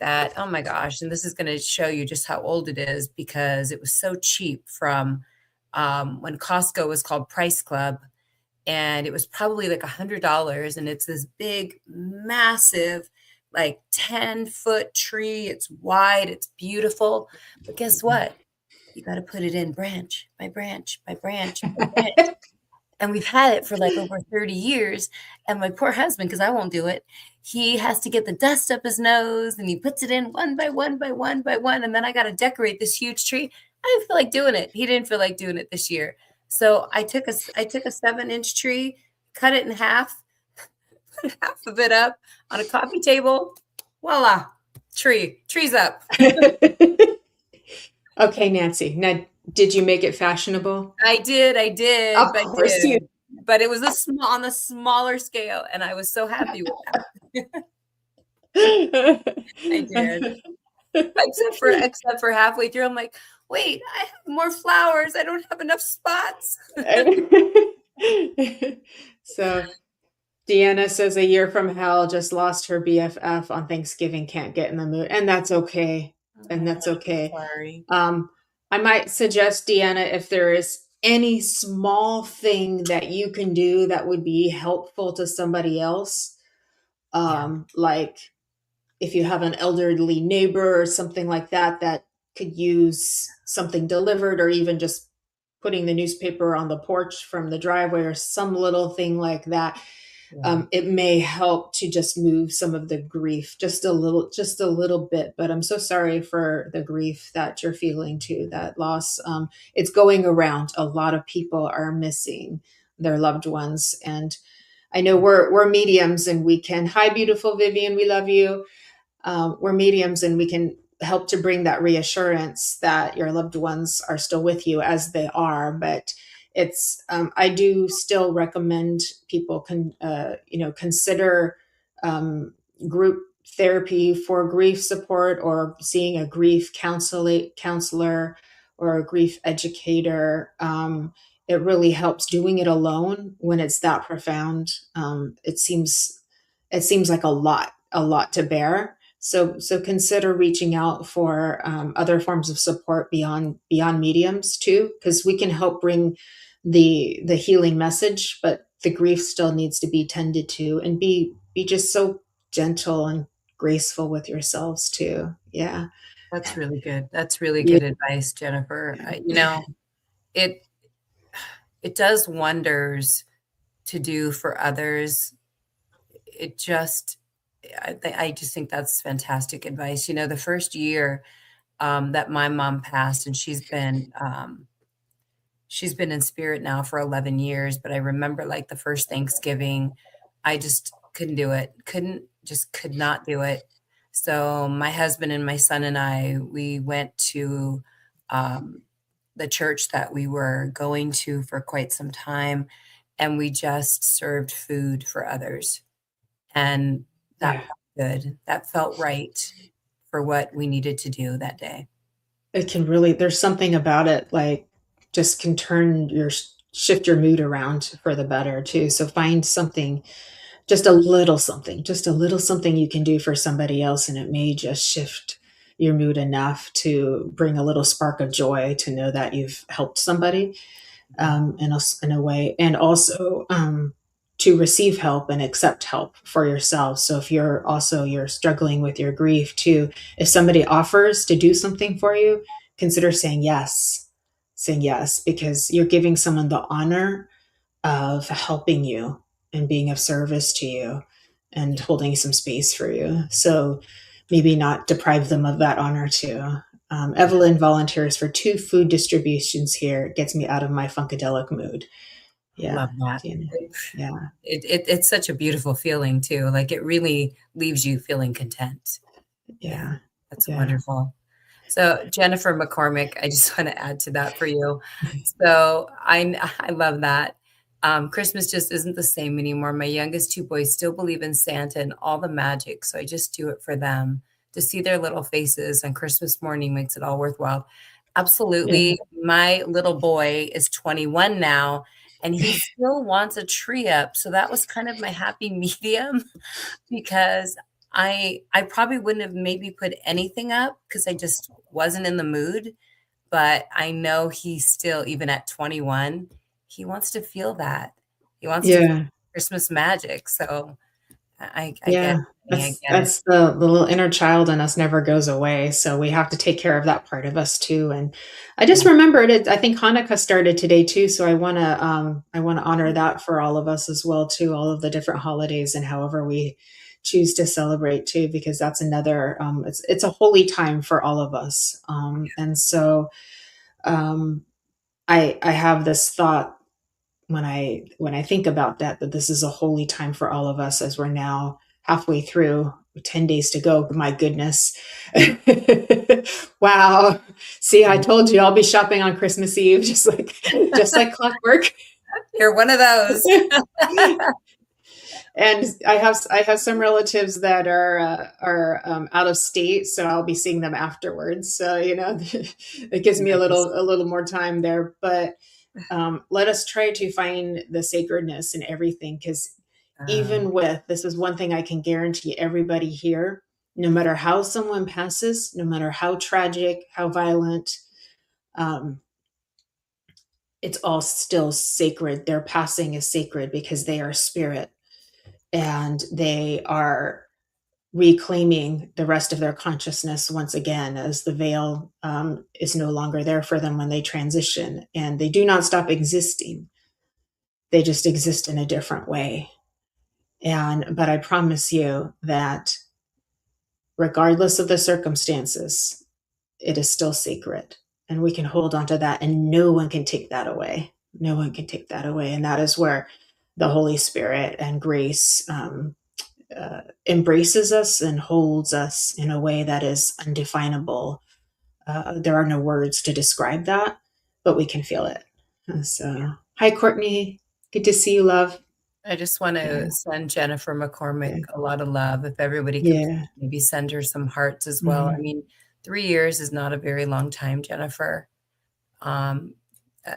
Speaker 2: that, oh my gosh, and this is going to show you just how old it is because it was so cheap from when Costco was called Price Club. And it was probably like $100. And it's this big, massive, like 10-foot tree. It's wide, it's beautiful. But guess what? You got to put it in branch by branch by branch by branch. And we've had it for like over 30 years. And my poor husband, because I won't do it, he has to get the dust up his nose and he puts it in one by one by one by one. And then I got to decorate this huge tree. I didn't feel like doing it. He didn't feel like doing it this year. So I took a 7-inch tree, cut it in half, put half of it up on a coffee table. Voila, tree's up.
Speaker 3: Okay, Nancy. Now, did you make it fashionable?
Speaker 2: I did.
Speaker 3: Of course you.
Speaker 2: But it was on the smaller scale, and I was so happy with that. I did. Except for halfway through, I'm like, wait, I have more flowers. I don't have enough spots.
Speaker 3: So Deanna says a year from hell, just lost her BFF on Thanksgiving, can't get in the mood. And that's okay. And that's okay.
Speaker 2: Sorry.
Speaker 3: I might suggest, Deanna, if there is any small thing that you can do that would be helpful to somebody else, like if you have an elderly neighbor or something like that that could use something delivered, or even just putting the newspaper on the porch from the driveway or some little thing like that. It may help to just move some of the grief just a little bit. But I'm so sorry for the grief that you're feeling too, that loss. It's going around. A lot of people are missing their loved ones. And I know we're mediums and we can, hi, beautiful Vivian, we love you. We're mediums and we can help to bring that reassurance that your loved ones are still with you as they are. But it's I do still recommend people consider group therapy for grief support, or seeing a grief counselor or a grief educator. It really helps. Doing it alone when it's that profound, it seems like a lot to bear. So consider reaching out for other forms of support beyond mediums too, because we can help bring the healing message, but the grief still needs to be tended to, and be just so gentle and graceful with yourselves too. Yeah.
Speaker 2: That's really good. That's really
Speaker 3: Yeah.
Speaker 2: good advice, Jennifer. It does wonders to do for others. I just think that's fantastic advice. The first year that my mom passed, and she's been in spirit now for 11 years, but I remember like the first Thanksgiving, I just couldn't do it. Could not do it. So my husband and my son and I, we went to the church that we were going to for quite some time, and we just served food for others. And that felt good. That felt right for what we needed to do that day.
Speaker 3: It can really, there's something about it, like just can shift your mood around for the better too. So find something, just a little something you can do for somebody else, and it may just shift your mood enough to bring a little spark of joy to know that you've helped somebody in a way, and also to receive help and accept help for yourself. So if you're struggling with your grief too, if somebody offers to do something for you, consider saying yes. saying yes, because you're giving someone the honor of helping you and being of service to you and holding some space for you. So maybe not deprive them of that honor too. Evelyn volunteers for 2 food distributions here. It gets me out of my funkadelic mood. Yeah.
Speaker 2: Love that.
Speaker 3: Yeah.
Speaker 2: It's such a beautiful feeling too. Like it really leaves you feeling content.
Speaker 3: Yeah.
Speaker 2: That's
Speaker 3: Yeah.
Speaker 2: wonderful. So Jennifer McCormick, I just want to add to that for you. So I love that. Christmas just isn't the same anymore. My youngest 2 boys still believe in Santa and all the magic. So I just do it for them. To see their little faces on Christmas morning makes it all worthwhile. Absolutely.
Speaker 3: Yeah.
Speaker 2: My little boy is 21 now and he still wants a tree up. So that was kind of my happy medium because I probably wouldn't have maybe put anything up because I just wasn't in the mood. But I know he still, even at 21, he wants to feel that. He wants to feel
Speaker 3: Yeah.
Speaker 2: Christmas magic. So I get
Speaker 3: Yeah.
Speaker 2: it. I get it.
Speaker 3: That's the little inner child in us never goes away. So we have to take care of that part of us too. And I just
Speaker 2: Yeah.
Speaker 3: remembered it. I think Hanukkah started today too. So I want to honor that for all of us as well too. All of the different holidays and however we choose to celebrate too, because that's another. It's a holy time for all of us. And so um, I have this thought when I think about that this is a holy time for all of us as we're now halfway through, 10 days to go. My goodness. Wow. See, I told you I'll be shopping on Christmas Eve, just like clockwork.
Speaker 2: You're one of those.
Speaker 3: And I have some relatives that are out of state, so I'll be seeing them afterwards. So it gives me a
Speaker 2: Nice.
Speaker 3: little more time there. But let us try to find the sacredness in everything, because even with this is one thing I can guarantee everybody here, no matter how someone passes, no matter how tragic, how violent, um, it's all still sacred. Their passing is sacred because they are spirit and they are reclaiming the rest of their consciousness once again, as the veil is no longer there for them when they transition, and they do not stop existing. They just exist in a different way. But I promise you that regardless of the circumstances, it is still sacred, and we can hold on to that, and no one can take that away. No one can take that away. And that is where the Holy Spirit and grace embraces us and holds us in a way that is undefinable. There are no words to describe that, but we can feel it. So, hi, Courtney. Good to see you, love.
Speaker 2: I just want
Speaker 3: Yeah,
Speaker 2: to send Jennifer McCormick
Speaker 3: yeah,
Speaker 2: a lot of love. If everybody could
Speaker 3: yeah.
Speaker 2: maybe send her some hearts as well. I
Speaker 3: Mhm,
Speaker 2: mean, 3 years is not a very long time, Jennifer. Um,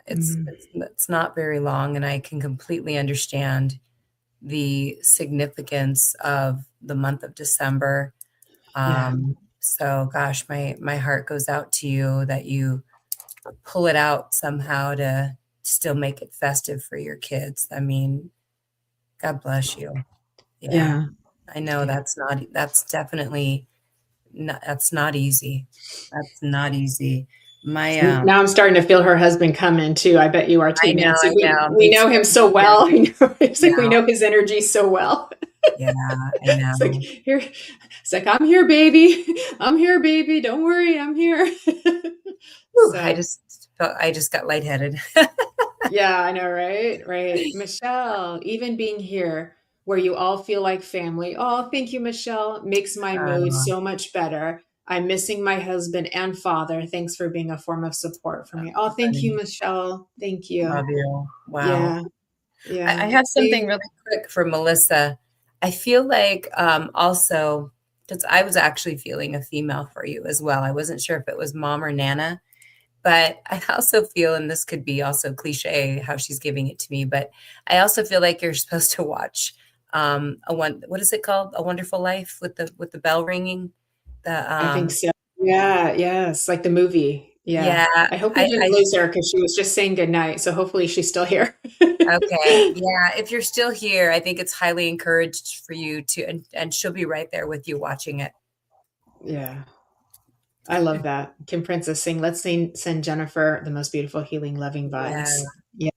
Speaker 3: mhm.
Speaker 2: it's not very long, and I can completely understand the significance of the month of December.
Speaker 3: Yeah,
Speaker 2: So gosh, my heart goes out to you that you pull it out somehow to still make it festive for your kids. I mean, God bless you. Yeah.
Speaker 3: yeah,
Speaker 2: I know
Speaker 3: yeah.
Speaker 2: that's definitely not, that's not easy. That's not easy. My,
Speaker 3: Now I'm starting to feel her husband come in too. I bet you are too, Nancy.
Speaker 2: I
Speaker 3: We
Speaker 2: know,
Speaker 3: we
Speaker 2: me
Speaker 3: know him
Speaker 2: too.
Speaker 3: so
Speaker 2: Yeah,
Speaker 3: well. It's like we
Speaker 2: no,
Speaker 3: know his energy so well.
Speaker 2: yeah, I
Speaker 3: It's like
Speaker 2: know.
Speaker 3: here, it's like I'm here, baby. I'm here, baby. Don't worry, I'm here.
Speaker 2: Whew,
Speaker 3: So
Speaker 2: I just got lightheaded.
Speaker 3: yeah, I know, right? Right. Michelle, even being here where you all feel like family. Oh, thank you, Michelle. Makes my mood
Speaker 2: Uh,
Speaker 3: so much better. I'm missing my husband and father. Thanks for being a form of support for me. Oh, thank you,
Speaker 2: Funny.
Speaker 3: Michelle. Thank you.
Speaker 2: Love you. Wow.
Speaker 3: Yeah. Yeah.
Speaker 2: I have something
Speaker 3: See?
Speaker 2: really quick for Melissa. I feel like also, because I was actually feeling a female for you as well. I wasn't sure if it was mom or Nana, but I also feel, and this could be also cliche how she's giving it to me, but I also feel like you're supposed to watch what is it called? A Wonderful Life with the bell ringing. The
Speaker 3: I think so. Yeah. Yes. Like the movie. Yeah.
Speaker 2: yeah,
Speaker 3: I hope we didn't
Speaker 2: I
Speaker 3: lose her because she was just saying goodnight. So hopefully she's still here.
Speaker 2: okay. Yeah, if you're still here, I think it's highly encouraged for you to and she'll be right there with you watching it.
Speaker 3: Yeah. I love that. Kim Princess sing, let's send Jennifer the most beautiful, healing, loving
Speaker 2: Yeah,
Speaker 3: vibes. Yeah,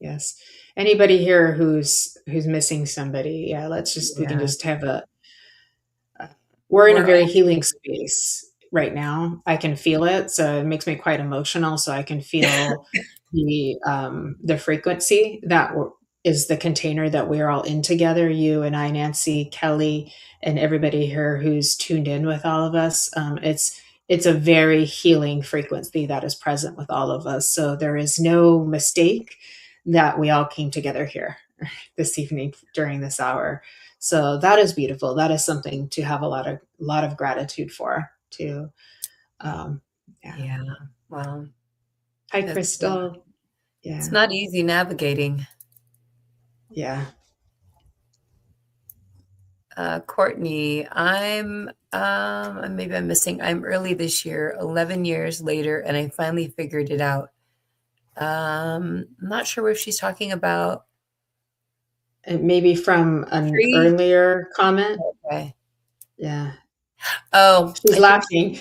Speaker 3: yes. Anybody here who's missing somebody, yeah, we can
Speaker 2: yeah.
Speaker 3: just have we're in a
Speaker 2: We're
Speaker 3: very
Speaker 2: all
Speaker 3: healing space right now. I can feel it, so it makes me quite emotional. So I can feel the frequency is the container that we're all in together. You and I, Nancy, Kelly, and everybody here who's tuned in with all of us. It's a very healing frequency that is present with all of us. So there is no mistake that we all came together here this evening during this hour. So that is beautiful. That is something to have a lot of gratitude for too. Um, yeah.
Speaker 2: yeah. Well,
Speaker 3: Hi,
Speaker 2: it's
Speaker 3: Crystal.
Speaker 2: it's
Speaker 3: Yeah.
Speaker 2: not easy navigating.
Speaker 3: Yeah.
Speaker 2: Courtney, maybe I'm missing. I'm early this year, 11 years later, and I finally figured it out. I'm not sure if she's talking about
Speaker 3: And maybe from an
Speaker 2: tree.
Speaker 3: earlier comment.
Speaker 2: Okay.
Speaker 3: Yeah.
Speaker 2: Oh,
Speaker 3: She's
Speaker 2: I think,
Speaker 3: laughing.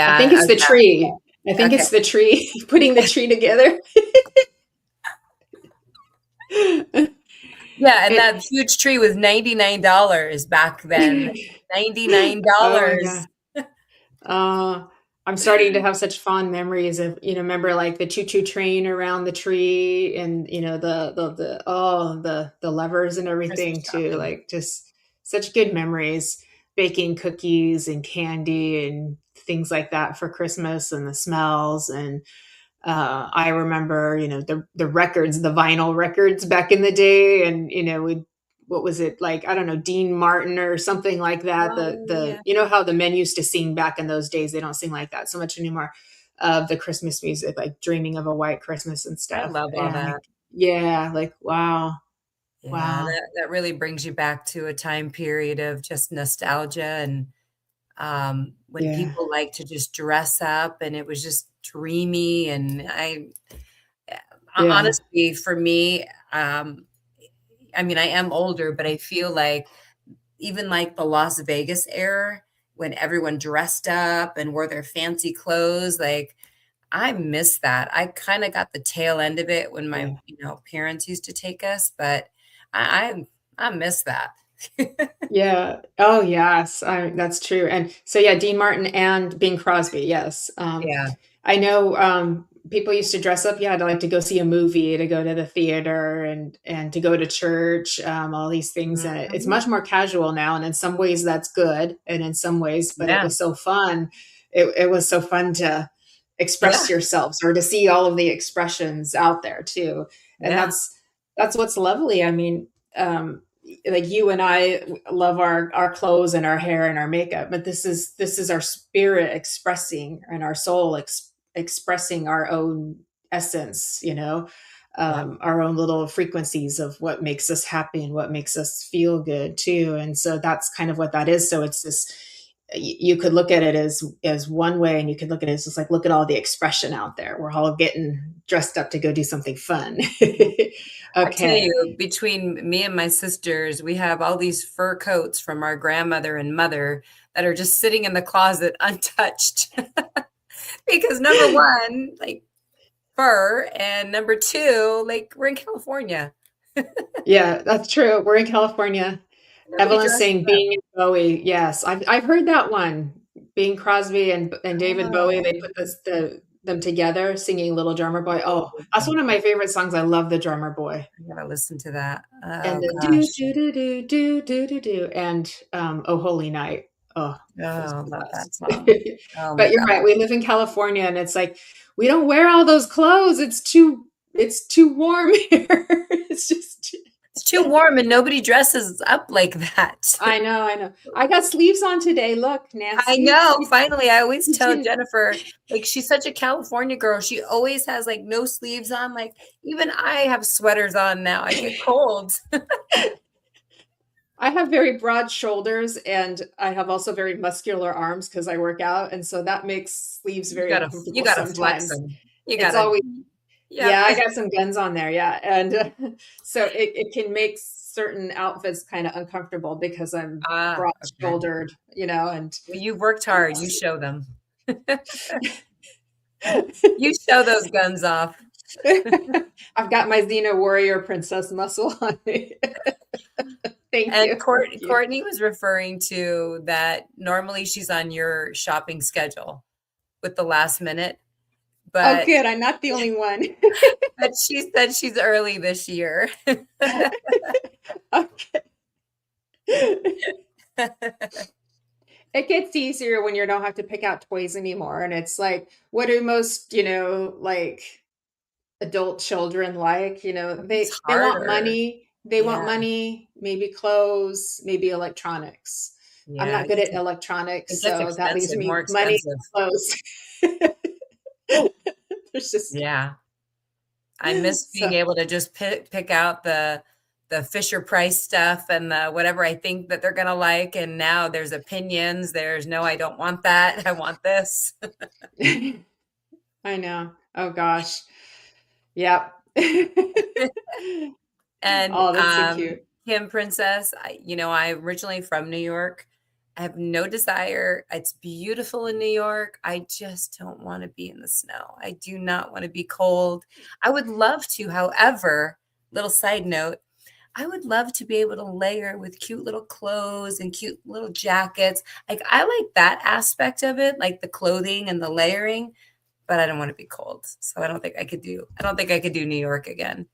Speaker 3: I think
Speaker 2: yeah.
Speaker 3: it's the tree. I think
Speaker 2: Okay.
Speaker 3: it's the tree, putting the tree together.
Speaker 2: Yeah, and
Speaker 3: It,
Speaker 2: that huge tree was $99 back then.
Speaker 3: oh yeah.
Speaker 2: $99.
Speaker 3: Uh, I'm starting to have such fond memories of, remember like the choo-choo train around the tree and, the levers and
Speaker 2: Christmas
Speaker 3: everything too.
Speaker 2: shopping.
Speaker 3: Like just such good memories, baking cookies and candy and things like that for Christmas and the smells. And I remember, the records, the vinyl records back in the day, and what was it like? I don't know, Dean Martin or something like that. The
Speaker 2: Oh,
Speaker 3: the
Speaker 2: yeah.
Speaker 3: how the men used to sing back in those days. They don't sing like that so much anymore. Of the Christmas music, like "Dreaming of a White Christmas" and
Speaker 2: I
Speaker 3: stuff.
Speaker 2: love all
Speaker 3: And
Speaker 2: that.
Speaker 3: yeah, like wow,
Speaker 2: Yeah,
Speaker 3: wow,
Speaker 2: that really brings you back to a time period of just nostalgia and when
Speaker 3: yeah,
Speaker 2: people like to just dress up and it was just dreamy and
Speaker 3: yeah,
Speaker 2: honestly for me I mean I am older but I feel like even like the Las Vegas era when everyone dressed up and wore their fancy clothes like I miss that. I kind of got the tail end of it when my
Speaker 3: yeah.
Speaker 2: parents used to take us but I miss that.
Speaker 3: Yeah. Oh, yes. That's true. And so, yeah, Dean Martin and Bing Crosby. Yes.
Speaker 2: Yeah.
Speaker 3: I know people used to dress up, yeah, to like to go see a movie, to go to the theater, and to go to church. All these things, and it's
Speaker 2: Mhm.
Speaker 3: much more casual now. And in some ways, that's good, and in some ways, but it
Speaker 2: Yeah.
Speaker 3: was so fun. It was so fun to
Speaker 2: Yeah.
Speaker 3: express yourselves or to see all of the expressions out there too. And
Speaker 2: Yeah.
Speaker 3: that's what's lovely. I mean, like you and I love our clothes and our hair and our makeup, but this is our spirit expressing and our soul expressing our own essence,
Speaker 2: Yeah.
Speaker 3: our own little frequencies of what makes us happy and what makes us feel good too. And so that's kind of what that is. So it's this, you could look at it as one way, and you could look at it as just like, look at all the expression out there. We're all getting dressed up to go do something fun.
Speaker 2: I tell
Speaker 3: Okay.
Speaker 2: you, between me and my sisters, we have all these fur coats from our grandmother and mother that are just sitting in the closet untouched. Because number one, like fur, and number two, like we're in California.
Speaker 3: Yeah, that's true. We're in California.
Speaker 2: Nobody
Speaker 3: Evelyn's
Speaker 2: dresses
Speaker 3: saying
Speaker 2: up.
Speaker 3: Bing and Bowie. Yes, I've heard that one. Bing Crosby and David Bowie. They
Speaker 2: Oh,
Speaker 3: put them together singing "Little Drummer Boy." Oh, that's one of my favorite songs. I love the Drummer Boy.
Speaker 2: I gotta listen to that.
Speaker 3: And
Speaker 2: Oh
Speaker 3: the do
Speaker 2: gosh.
Speaker 3: do do do do do do do and "Oh Holy Night." Oh, those
Speaker 2: Oh,
Speaker 3: are the
Speaker 2: love that
Speaker 3: best.
Speaker 2: song. Oh my
Speaker 3: But you're
Speaker 2: God.
Speaker 3: right. We live in California, and it's like we don't wear all those clothes. It's too warm here. It's just.
Speaker 2: It's too warm and nobody dresses up like that.
Speaker 3: I know, I know. I got sleeves on today. Look,
Speaker 2: I
Speaker 3: Nancy.
Speaker 2: know. Finally, I always
Speaker 3: You
Speaker 2: tell
Speaker 3: didn't.
Speaker 2: Jennifer, like she's such a California girl. She always has like no sleeves on. Like even I have sweaters on now. I get cold.
Speaker 3: I have very broad shoulders, and I have also very muscular arms because I work out, and so that makes sleeves very
Speaker 2: You
Speaker 3: uncomfortable
Speaker 2: gotta flex
Speaker 3: sometimes.
Speaker 2: them. You
Speaker 3: It's
Speaker 2: gotta,
Speaker 3: always,
Speaker 2: yep.
Speaker 3: yeah, I got some guns on there, yeah, and so it can make certain outfits kind of uncomfortable because I'm
Speaker 2: Ah,
Speaker 3: broad
Speaker 2: okay.
Speaker 3: shouldered, and
Speaker 2: Well, you've worked hard. You show them. You show those guns off.
Speaker 3: I've got my Xena warrior princess muscle on me. Thank
Speaker 2: And
Speaker 3: you.
Speaker 2: Courtney was referring to that normally she's on your shopping schedule with the last minute,
Speaker 3: Oh,
Speaker 2: but
Speaker 3: good. I'm not the only one.
Speaker 2: but she said she's early this year.
Speaker 3: Okay. It gets easier when you don't have to pick out toys anymore. And it's like, what do most, like adult children like?
Speaker 2: It's
Speaker 3: They want
Speaker 2: harder.
Speaker 3: money. They want
Speaker 2: Yeah.
Speaker 3: money, maybe clothes, maybe electronics. I'm
Speaker 2: Yeah.
Speaker 3: not good at electronics,
Speaker 2: It gets
Speaker 3: so that leaves
Speaker 2: expensive, more
Speaker 3: me money
Speaker 2: expensive.
Speaker 3: and clothes. There's just
Speaker 2: Yeah. I miss being
Speaker 3: so
Speaker 2: able to just pick out the Fisher Price stuff and the whatever I think that they're gonna like. And now there's opinions. There's no, I don't want that. I want this.
Speaker 3: I know. Oh gosh. Yep.
Speaker 2: And
Speaker 3: Oh, that's so cute.
Speaker 2: Kim Princess, I'm originally from New York. I have no desire. It's beautiful in New York. I just don't want to be in the snow. I do not want to be cold. I would love to, however, little side note, I would love to be able to layer with cute little clothes and cute little jackets. Like I like that aspect of it, like the clothing and the layering, but I don't want to be cold. So I don't think I could do New York again.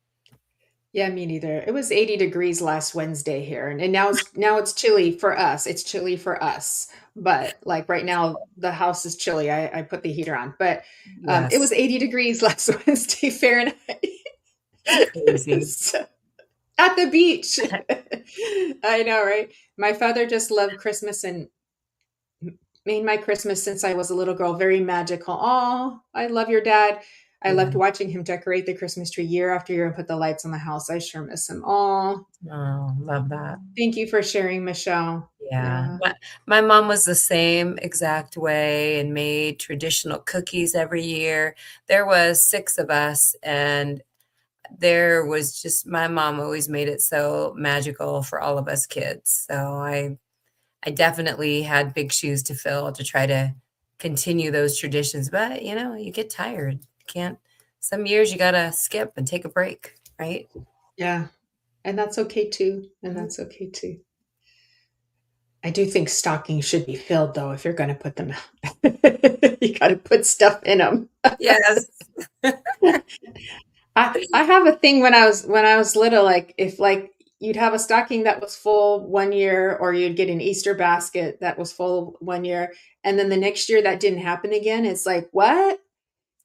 Speaker 3: Yeah, me neither. It was 80 degrees last Wednesday here, and now it's chilly for us. It's chilly for us. But like right now, the house is chilly. I put the heater on, but it was
Speaker 2: Yes.
Speaker 3: 80 degrees last Wednesday Fahrenheit.
Speaker 2: It's crazy.
Speaker 3: So, at the beach. I know, right? My father just loved Christmas and made my Christmas since I was a little girl very magical. Oh, I love your dad. I
Speaker 2: Yeah.
Speaker 3: loved watching him decorate the Christmas tree year after year and put the lights on the house. I sure miss him. Oh,
Speaker 2: Oh, love that.
Speaker 3: thank you for sharing, Michelle.
Speaker 2: Yeah.
Speaker 3: Yeah.
Speaker 2: My mom was the same exact way and made traditional cookies every year. There was 6 of us, and there was just my mom always made it so magical for all of us kids. So I definitely had big shoes to fill to try to continue those traditions, but you get tired. You can't. Some years you gotta skip and take a break, right?
Speaker 3: Yeah. And that's okay too. And
Speaker 2: Mhm.
Speaker 3: that's okay too. I do think stockings should be filled though, if you're going to put them out. You got to put stuff in them.
Speaker 2: Yes.
Speaker 3: I have a thing when I was little, like if like you'd have a stocking that was full one year, or you'd get an Easter basket that was full one year, and then the next year that didn't happen again. It's like, what?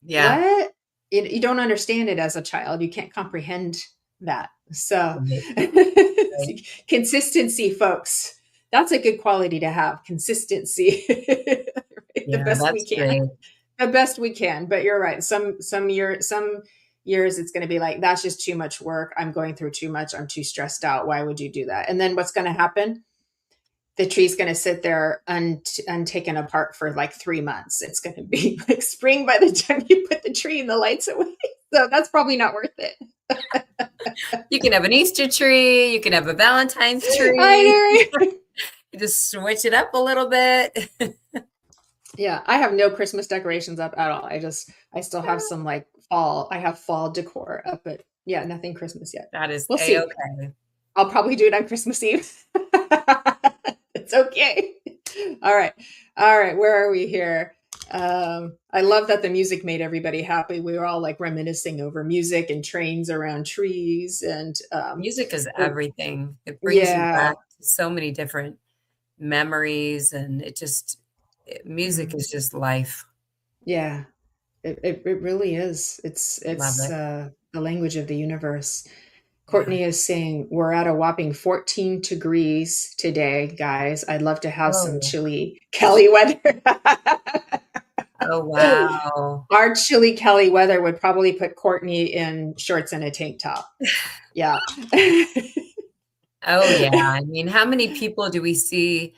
Speaker 2: Yeah.
Speaker 3: What? You don't understand it as a child. You can't comprehend that. So
Speaker 2: Right. Right.
Speaker 3: consistency, folks. That's a good quality to have. Consistency. Right? The
Speaker 2: Yeah,
Speaker 3: best we
Speaker 2: that's
Speaker 3: can.
Speaker 2: great.
Speaker 3: The best we can. But you're right. Some years it's going to be like, that's just too much work. I'm going through too much. I'm too stressed out. Why would you do that? And then what's going to happen? The tree's going to sit there untaken apart for like 3 months. It's going to be like spring by the time you put the tree and the lights away. So that's probably not worth it.
Speaker 2: You can have an Easter tree, you can have a Valentine's
Speaker 3: I
Speaker 2: tree.
Speaker 3: know, right?
Speaker 2: You just switch it up a little bit.
Speaker 3: Yeah, I have no Christmas decorations up at all. I still have some like I have fall decor up, but yeah, nothing Christmas yet.
Speaker 2: That is
Speaker 3: We'll see.
Speaker 2: A-okay.
Speaker 3: I'll probably do it on Christmas Eve. It's okay. All right. All right. Where are we here? I love that the music made everybody happy. We were all like reminiscing over music and trains around trees and
Speaker 2: Music is everything. It brings you
Speaker 3: yeah.
Speaker 2: back to so many different memories, and music
Speaker 3: Mhm.
Speaker 2: is just life.
Speaker 3: Yeah. It really is.
Speaker 2: Love
Speaker 3: It's
Speaker 2: it.
Speaker 3: the language of the universe.
Speaker 2: Yeah.
Speaker 3: Courtney is saying we're at a whopping 14 degrees today, guys. I'd love to have some
Speaker 2: Oh.
Speaker 3: chilly Kelly weather.
Speaker 2: Oh, wow.
Speaker 3: Our chilly Kelly weather would probably put Courtney in shorts and a tank top. Yeah.
Speaker 2: Oh, yeah. I mean, how many people do we see?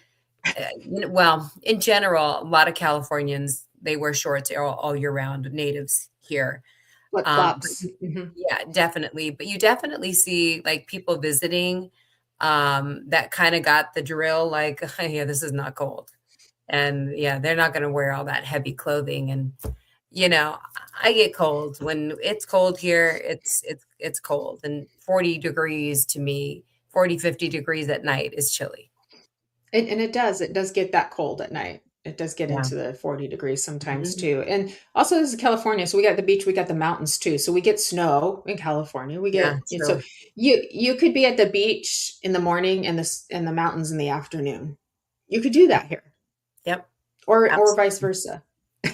Speaker 2: Well, in general, a lot of Californians, they wear shorts all year round, natives here.
Speaker 3: Flip
Speaker 2: But
Speaker 3: flops. Mhm.
Speaker 2: yeah, definitely. But you definitely see like people visiting that kind of got the drill, like, yeah, this is not cold. And yeah, they're not going to wear all that heavy clothing. And, you know, I get cold when it's cold here. It's cold, and 40 degrees to me, 40, 50 degrees at night is chilly.
Speaker 3: And it does get that cold at night. It does get
Speaker 2: Yeah.
Speaker 3: into the 40 degrees sometimes
Speaker 2: Mhm.
Speaker 3: too. And also, this is California, so we got the beach, we got the mountains too. So we get snow in California. We
Speaker 2: Yeah,
Speaker 3: get, so
Speaker 2: true.
Speaker 3: you could be at the beach in the morning and the mountains in the afternoon. You could do that here,
Speaker 2: Yep.
Speaker 3: or vice
Speaker 2: Absolutely.
Speaker 3: versa.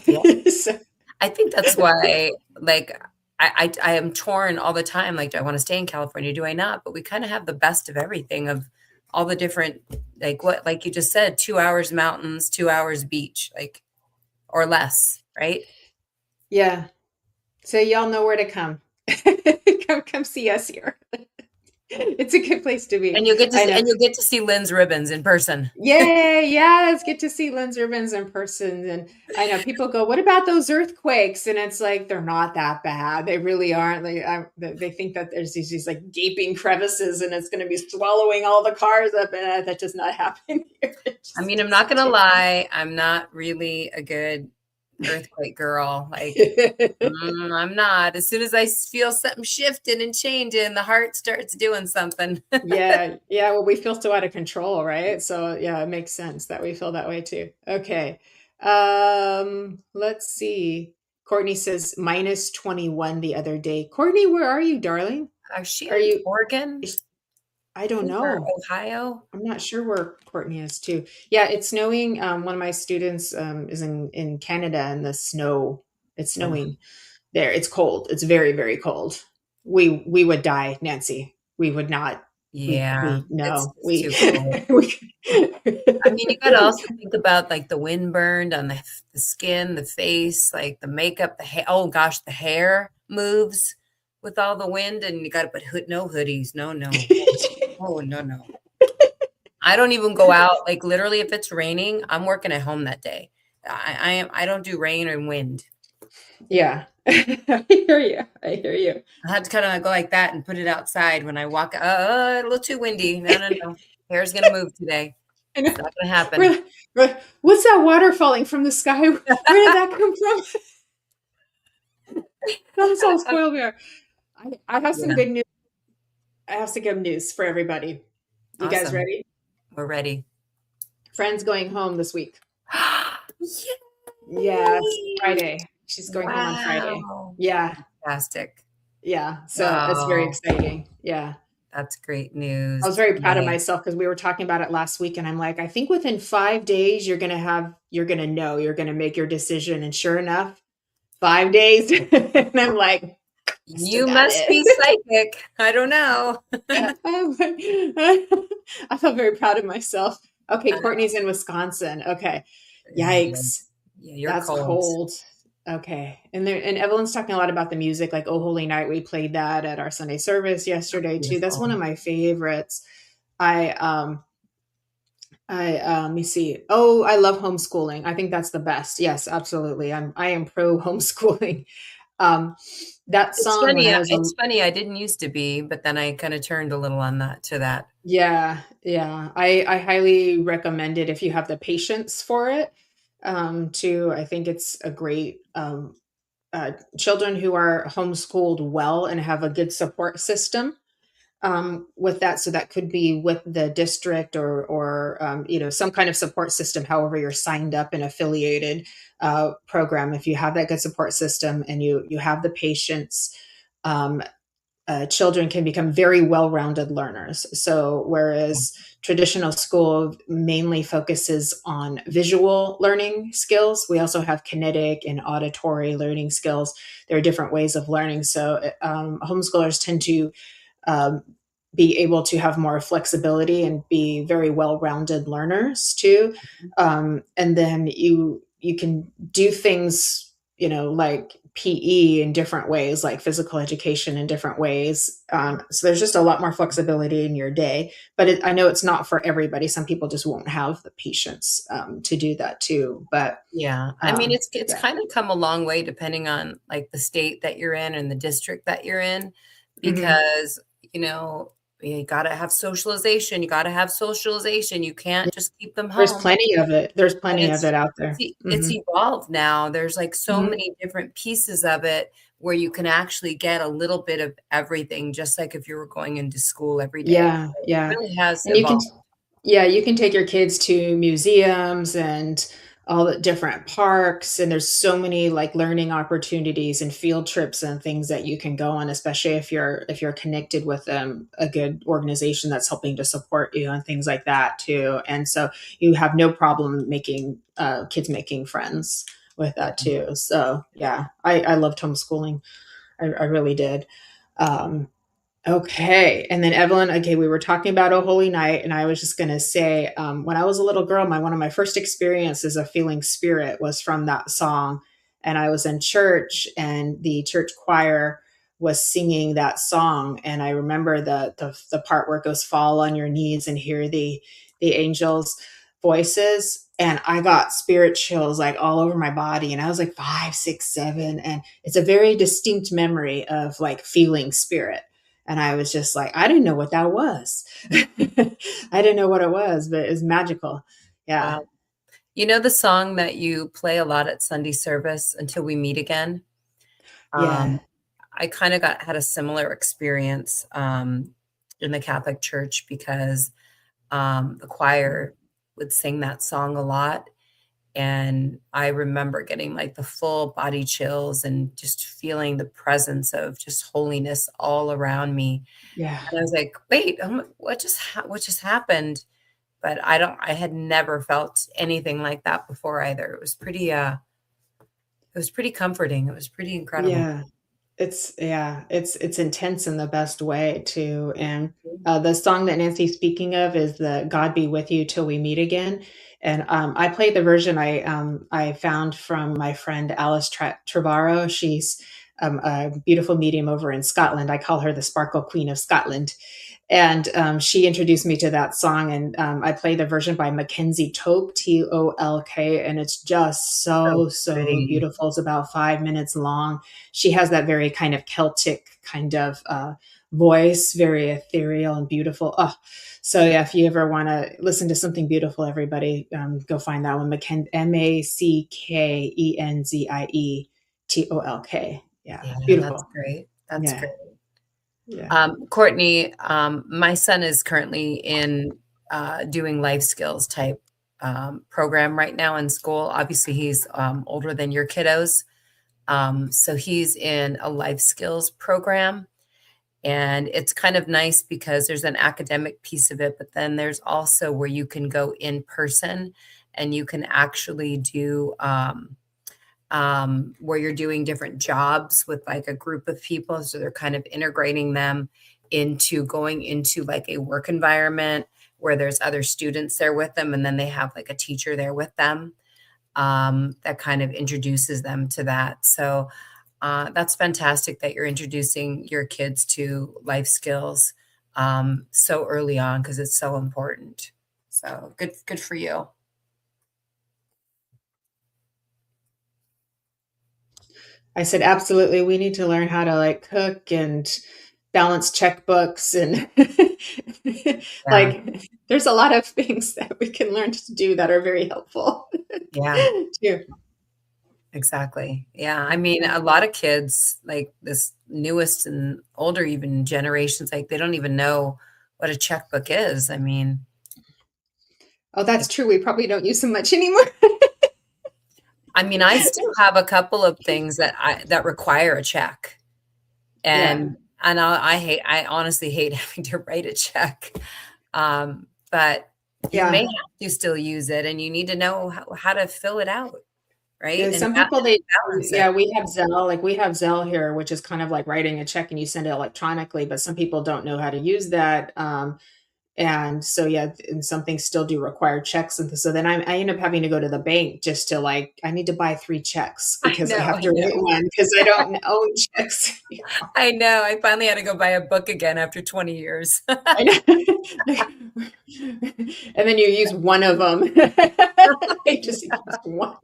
Speaker 2: Yeah.
Speaker 3: So,
Speaker 2: I think that's why, like, I am torn all the time. Like, do I want to stay in California? Do I not? But we kind of have the best of everything, of all the different, like you just said, 2 hours mountains, 2 hours beach, like, or less, right?
Speaker 3: yeah. So y'all know where to come. Come see us here. It's a good place to be.
Speaker 2: And you'll get
Speaker 3: I
Speaker 2: to
Speaker 3: know.
Speaker 2: and you'll get to see Lynn's ribbons in person.
Speaker 3: Yay, yeah, it's good to see Lynn's ribbons in person. And I know people go, what about those earthquakes? And it's like, they're not that bad. They really aren't. They think that there's these like gaping crevices and it's going to be swallowing all the cars up. And that does not happen here. It
Speaker 2: I
Speaker 3: just
Speaker 2: mean, I'm not
Speaker 3: doesn't
Speaker 2: gonna
Speaker 3: do.
Speaker 2: lie, I'm not really a good earthquake girl. Like, I'm not. As soon as I feel something shifting and changing, the heart starts doing something.
Speaker 3: Yeah, yeah. Well, we feel so out of control, right? So yeah, it makes sense that we feel that way too. Okay. Let's see. Courtney says -21 the other day. Courtney, where are you, darling?
Speaker 2: Is she
Speaker 3: Are
Speaker 2: in
Speaker 3: you,
Speaker 2: Oregon
Speaker 3: I don't
Speaker 2: or
Speaker 3: know.
Speaker 2: Ohio?
Speaker 3: I'm not sure where Courtney is too. Yeah, it's snowing. One of my students is in Canada and it's
Speaker 2: Oh,
Speaker 3: snowing there. It's cold. It's very, very cold. We would die, Nancy. We would not.
Speaker 2: yeah,
Speaker 3: We
Speaker 2: it's
Speaker 3: no.
Speaker 2: it's
Speaker 3: We
Speaker 2: too cold. I mean, you gotta also think about, like, the wind burned on the skin, the face, like the makeup, the hair. Oh gosh, the hair moves with all the wind, and you gotta put no hoodies. No, no. Oh, no, no. I don't even go out. Like, literally, if it's raining, I'm working at home that day. I don't do rain and wind.
Speaker 3: Yeah. I hear you. I hear you.
Speaker 2: I had to kind of go like that and put it outside when I walk. A little too windy. No, no, no. Hair's gonna move today.
Speaker 3: I
Speaker 2: It's
Speaker 3: know.
Speaker 2: not gonna happen.
Speaker 3: What's that water falling from the sky? Where did that come from? That's all spoiled we are. I have some
Speaker 2: Yeah,
Speaker 3: good news. I have some good news for everybody. You guys
Speaker 2: awesome.
Speaker 3: ready?
Speaker 2: We're ready.
Speaker 3: Friend's going home this week. Yeah, it's
Speaker 2: Yay!
Speaker 3: Friday. She's going home on Friday.
Speaker 2: Wow.
Speaker 3: Yeah,
Speaker 2: Fantastic.
Speaker 3: yeah. So it's very
Speaker 2: Oh,
Speaker 3: exciting. Yeah.
Speaker 2: that's great
Speaker 3: I was
Speaker 2: news.
Speaker 3: very proud of
Speaker 2: Yay.
Speaker 3: myself because we were talking about it last week, and I'm like, I think within 5 days you're gonna know, you're gonna make your decision. And sure enough, 5 days, and I'm like, that's
Speaker 2: You
Speaker 3: about
Speaker 2: must be
Speaker 3: it.
Speaker 2: psychic. I don't know.
Speaker 3: I felt very proud of myself. Okay, Courtney's in Wisconsin. Okay,
Speaker 2: Yeah,
Speaker 3: yikes,
Speaker 2: you're
Speaker 3: that's
Speaker 2: cold.
Speaker 3: cold. Okay, and Evelyn's talking a lot about the music, like "Oh Holy Night." We played that at our Sunday service yesterday too. That's one
Speaker 2: Beautiful.
Speaker 3: of my favorites. I let me see. Oh, I love homeschooling. I think that's the best. Yes, absolutely. I am pro homeschooling. Um, that
Speaker 2: It's
Speaker 3: song when
Speaker 2: funny.
Speaker 3: I was a
Speaker 2: It's funny. I didn't used to be, but then I kind of turned a little on that to that.
Speaker 3: Yeah, yeah. I highly recommend it if you have the patience for it. Too, I think it's a great children who are homeschooled well and have a good support system with that. So that could be with the district or some kind of support system. However, you're signed up and affiliated program. If you have that good support system and you have the patience, um, children can become very well-rounded learners. So whereas traditional school mainly focuses on visual learning skills, we also have kinetic and auditory learning skills. There are different ways of learning. So homeschoolers tend to um, be able to have more flexibility and be very well-rounded learners too. And then you can do things, like PE in different ways, like physical education in different ways. So there's just a lot more flexibility in your day. But I know it's not for everybody. Some people just won't have the patience to do that too. But
Speaker 2: Yeah. I mean, it's
Speaker 3: yeah.
Speaker 2: kind of come a long way depending on, like, the state that you're in and the district that you're in,
Speaker 3: Hmm.
Speaker 2: because, you know, You got to have socialization. You got to have socialization. You can't just keep them
Speaker 3: There's
Speaker 2: home.
Speaker 3: plenty of it. There's
Speaker 2: And
Speaker 3: plenty of it out there.
Speaker 2: it's evolved now. There's like so
Speaker 3: Mhm.
Speaker 2: many different pieces of it where you can actually get a little bit of everything, just like if you were going into school every day.
Speaker 3: Yeah,
Speaker 2: It
Speaker 3: yeah.
Speaker 2: really has
Speaker 3: And you can
Speaker 2: evolved.
Speaker 3: yeah, you can take your kids to museums and all the different parks, and there's so many, like, learning opportunities and field trips and things that you can go on, especially if you're connected with, a good organization that's helping to support you and things like that too, and so you have no problem making, kids making friends with
Speaker 2: Yeah.
Speaker 3: that too, so, yeah, I loved homeschooling. I really did. Um Okay. And then Evelyn, okay, we were talking about O Holy Night, and I was just going to say, when I was a little girl, one of my first experiences of feeling spirit was from that song. And I was in church, and the church choir was singing that song. And I remember the part where it goes, "Fall on your knees and hear the angels' voices." And I got spirit chills like all over my body. And I was like 5, 6, 7. And it's a very distinct memory of like feeling spirit, and I was just like, I didn't know what that was. I didn't know what it was, but it was magical. Yeah.
Speaker 2: Wow. You know the song that you play a lot at Sunday service, "Until We Meet Again"?
Speaker 3: Yeah.
Speaker 2: Um, I kind of had a similar experience in the Catholic Church because the choir would sing that song a lot. And I remember getting like the full body chills and just feeling the presence of just holiness all around me.
Speaker 3: Yeah.
Speaker 2: And I was like, wait, what just happened? But I had never felt anything like that before either. It was pretty comforting. It was pretty incredible.
Speaker 3: Yeah. It's intense in the best way too. And the song that Nancy's speaking of is the "God Be With You Till We Meet Again." And I played the version I found from my friend Alice Trevorrow. She's a beautiful medium over in Scotland. I call her the Sparkle Queen of Scotland. And she introduced me to that song, and I play the version by Mackenzie Tolk, Tolk, and it's just
Speaker 2: So
Speaker 3: so
Speaker 2: pretty.
Speaker 3: beautiful. It's about 5 minutes long. She has that very kind of Celtic kind of voice, very ethereal and beautiful. Oh, so yeah, if you ever want to listen to something beautiful, everybody go find that one. Mackenzie Yeah,
Speaker 2: Yeah, that's
Speaker 3: beautiful.
Speaker 2: great. That's
Speaker 3: Yeah,
Speaker 2: great.
Speaker 3: yeah,
Speaker 2: Courtney, my son is currently in doing life skills type program right now in school. Obviously, he's older than your kiddos. So he's in a life skills program. And it's kind of nice because there's an academic piece of it, but then there's also where you can go in person and you can actually do where you're doing different jobs with like a group of people. So they're kind of integrating them into going into like a work environment where there's other students there with them. And then they have like a teacher there with them that kind of introduces them to that. So that's fantastic that you're introducing your kids to life skills so early on because it's so important. So good for you.
Speaker 3: I said, absolutely. We need to learn how to like cook and balance checkbooks and
Speaker 2: Yeah.
Speaker 3: like there's a lot of things that we can learn to do that are very helpful
Speaker 2: Yeah.
Speaker 3: too.
Speaker 2: Exactly. Yeah. I mean, a lot of kids, like this newest and older even generations, like they don't even know what a checkbook is. I mean,
Speaker 3: Oh, that's true. We probably don't use them much anymore.
Speaker 2: I still have a couple of things that require a check.
Speaker 3: Yeah.
Speaker 2: And I honestly hate having to write a check. But you may
Speaker 3: Yeah.
Speaker 2: have to still use it and you need to know how to fill it out, right?
Speaker 3: Yeah,
Speaker 2: And
Speaker 3: some people they
Speaker 2: balance it.
Speaker 3: yeah, we have Zelle, like we have Zelle here, which is kind of like writing a check and you send it electronically, but some people don't know how to use that. And so yeah, and some things still do require checks, and so then I end up having to go to the bank just to like I need to buy 3 checks
Speaker 2: I
Speaker 3: because I
Speaker 2: know,
Speaker 3: have
Speaker 2: I
Speaker 3: to write
Speaker 2: know.
Speaker 3: one because I don't own checks anymore.
Speaker 2: I know. I finally had to go buy a book again after 20 years.
Speaker 3: I know. And then you use one of them. I just used one.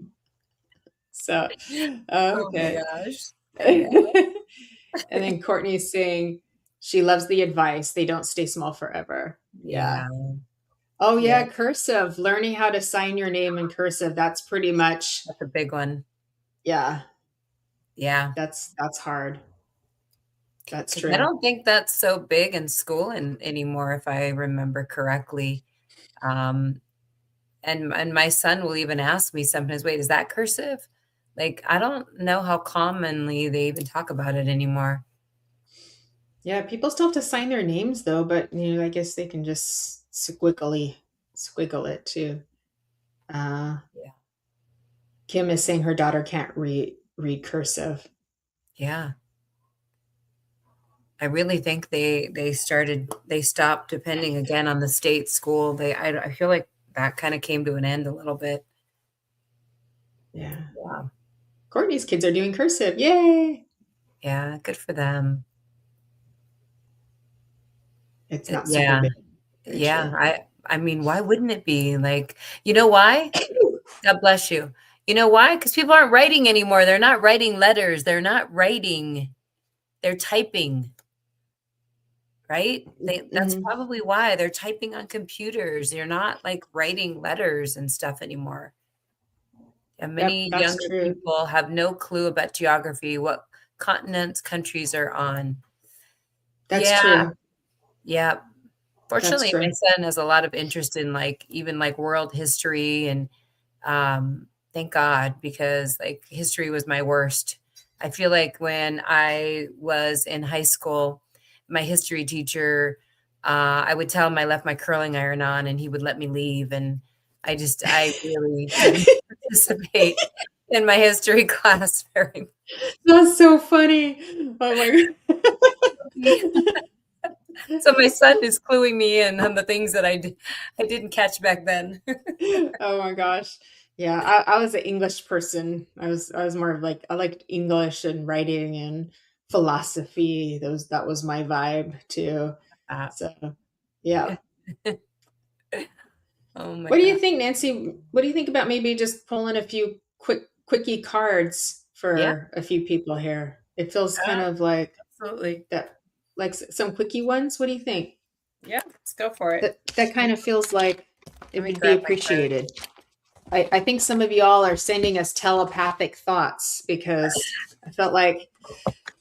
Speaker 3: So,
Speaker 2: Oh my
Speaker 3: okay.
Speaker 2: gosh. I know.
Speaker 3: And then Courtney's saying She loves the advice. They don't stay small forever. Yeah.
Speaker 2: Yeah.
Speaker 3: Oh
Speaker 2: Yeah.
Speaker 3: yeah, cursive. Learning how to sign your name in cursive. That's pretty much,
Speaker 2: That's a big one.
Speaker 3: yeah,
Speaker 2: Yeah.
Speaker 3: that's hard. That's
Speaker 2: 'Cause I
Speaker 3: true.
Speaker 2: don't think that's so big in school anymore, if I remember correctly. Um, and my son will even ask me sometimes, "Wait, is that cursive?" Like, I don't know how commonly they even talk about it anymore.
Speaker 3: Yeah, people still have to sign their names though, but I guess they can just squiggle it too. Uh,
Speaker 2: Yeah.
Speaker 3: Kim is saying her daughter can't read cursive.
Speaker 2: Yeah. I really think they stopped depending again on the state school. I feel like that kinda came to an end a little bit.
Speaker 3: Yeah.
Speaker 2: Yeah.
Speaker 3: Courtney's kids are doing cursive. Yay!
Speaker 2: Yeah, good for them.
Speaker 3: It's not super
Speaker 2: Yeah.
Speaker 3: big. Very
Speaker 2: Yeah,
Speaker 3: true.
Speaker 2: I mean, why wouldn't it be? Like, you know why? God bless you. You know why? Because people aren't writing anymore. They're not writing letters. They're not writing. They're typing, right? That's
Speaker 3: Mhm.
Speaker 2: probably why they're typing on computers. You're not like writing letters and stuff anymore. And
Speaker 3: Yep,
Speaker 2: many
Speaker 3: that's
Speaker 2: younger
Speaker 3: true.
Speaker 2: people have no clue about geography, what continents countries are on.
Speaker 3: That's
Speaker 2: Yeah,
Speaker 3: true.
Speaker 2: yeah.
Speaker 3: That's
Speaker 2: Fortunately, my
Speaker 3: true.
Speaker 2: son has a lot of interest in like even like world history and thank God because like history was my worst. I feel like when I was in high school, my history teacher, I would tell him I left my curling iron on and he would let me leave. And I really didn't participate in my history class very
Speaker 3: That's so funny. Oh my
Speaker 2: much.
Speaker 3: god.
Speaker 2: So my son is cluing me in on the things that I didn't catch back then.
Speaker 3: Oh my gosh. Yeah, I was an English person. I was more of like I liked English and writing and philosophy. That was my vibe too.
Speaker 2: Uh,
Speaker 3: So yeah.
Speaker 2: oh my
Speaker 3: What do
Speaker 2: God.
Speaker 3: you think, Nancy? What do you think about maybe just pulling a few quickie cards
Speaker 2: Yeah,
Speaker 3: for a few people here? It feels kind of like
Speaker 2: absolutely.
Speaker 3: that, like some quickie ones. What do you think?
Speaker 2: Yeah, let's go for it.
Speaker 3: That kind of feels like it
Speaker 2: Let me
Speaker 3: would be
Speaker 2: grab my card.
Speaker 3: appreciated. I think some of y'all are sending us telepathic thoughts because I felt like,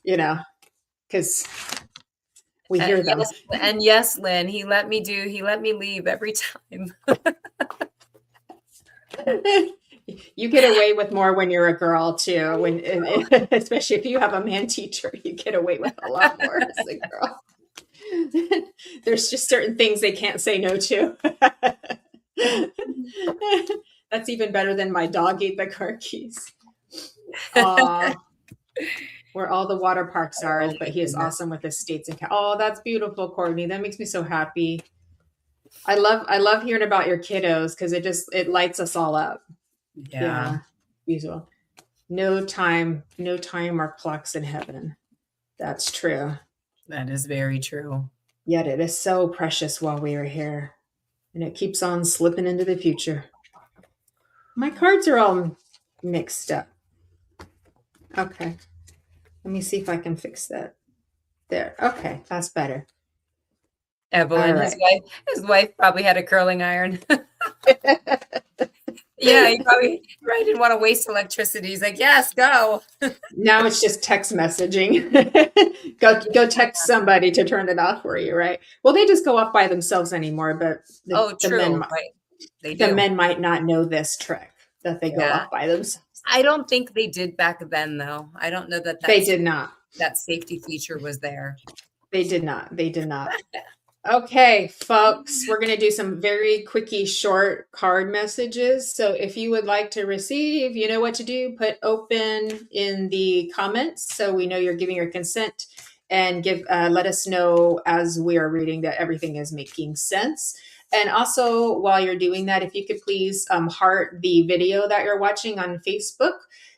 Speaker 3: you know, because we hear them.
Speaker 2: Yes, Lynn, he let me leave every time.
Speaker 3: You get away with more when you're a girl too. Especially if you have a man teacher, you get away with a lot more as a girl. There's just certain things they can't say no to. That's even better than my dog ate the car keys. Where all the water parks are,
Speaker 2: Oh
Speaker 3: but
Speaker 2: my
Speaker 3: he is
Speaker 2: goodness.
Speaker 3: awesome with his states and oh, that's beautiful, Courtney. That makes me so happy. I love hearing about your kiddos because it lights us all up.
Speaker 2: Yeah,
Speaker 3: Yeah, beautiful. No time or clocks in heaven. That's true.
Speaker 2: that is very true.
Speaker 3: Yet it is so precious while we are here, and it keeps on slipping into the future. My cards are all mixed up. Okay, let me see if I can fix that. There. Okay, that's better. All
Speaker 2: Evelyn,
Speaker 3: right.
Speaker 2: his wife probably had a curling iron. Yeah, he probably didn't want to waste electricity. He's like, yes, go.
Speaker 3: Now it's just text messaging. Go text somebody to turn it off for you, right? Well, they just go off by themselves anymore, but the,
Speaker 2: Oh,
Speaker 3: the men
Speaker 2: true. Right. They
Speaker 3: the
Speaker 2: do.
Speaker 3: men might not know this trick that they go
Speaker 2: Yeah.
Speaker 3: off by themselves.
Speaker 2: I don't think they did back then, though. I don't know that
Speaker 3: They did not.
Speaker 2: that safety feature was there.
Speaker 3: They did not. They did not. Okay, folks, we're going to do some very quickie short card messages. So if you would like to receive, you know what to do. Put open in the comments so we know you're giving your consent and let us know as we are reading that everything is making sense. And also, while you're doing that, if you could please heart the video that you're watching on Facebook.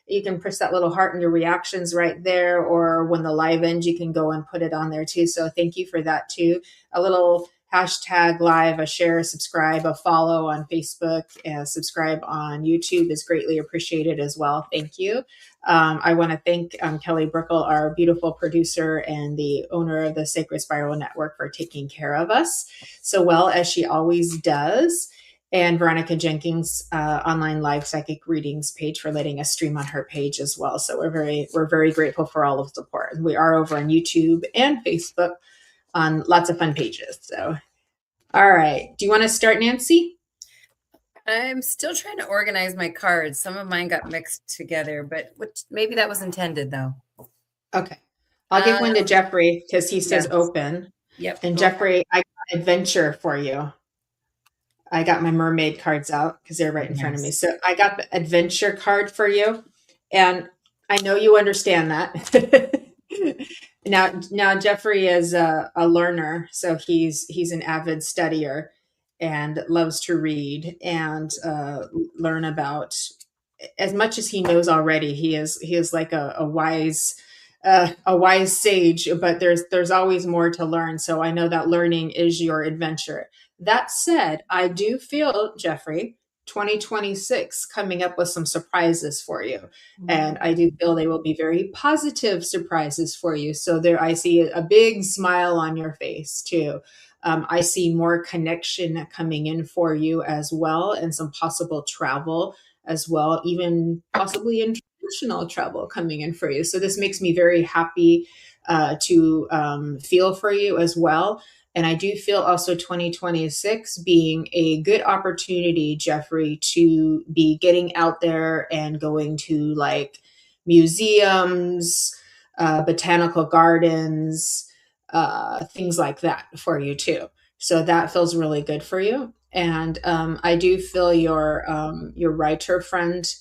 Speaker 3: You can press that little heart in your reactions right there, or when the live ends, you can go and put it on there too. So thank you for that too. A little hashtag live, a share, subscribe, a follow on Facebook, and subscribe on YouTube is greatly appreciated as well. Thank you. I want to thank Kelly Brickle, our beautiful producer and the owner of the Sacred Spiral Network, for taking care of us so well, as she always does. And Veronica Jenkins, online live psychic readings page, for letting us stream on her page as well. So we're very grateful for all of the support. And we are over on YouTube and Facebook on lots of fun pages. So, all right. Do you want to start, Nancy?
Speaker 2: I'm still trying to organize my cards. Some of mine got mixed together, but maybe that was intended though.
Speaker 3: Okay. I'll give one to Jeffrey because he says open.
Speaker 2: Yep.
Speaker 3: And Jeffrey, I got adventure for you. I got my mermaid cards out because they're right in front of me. So I got the adventure card for you. And I know you understand that. Now Jeffrey is a learner. So he's an avid studier and loves to read and learn about as much as he knows already. He is like a wise sage, but there's always more to learn. So I know that learning is your adventure. That said, I do feel, Jeffrey, 2026 coming up with some surprises for you. Mm-hmm. And I do feel they will be very positive surprises for you. So there, I see a big smile on your face too. I see more connection coming in for you as well, and some possible travel as well, even possibly international travel coming in for you. So this makes me very happy to feel for you as well. And I do feel also 2026 being a good opportunity, Jeffrey, to be getting out there and going to like museums, botanical gardens, things like that for you too. So that feels really good for you. And I do feel your writer friend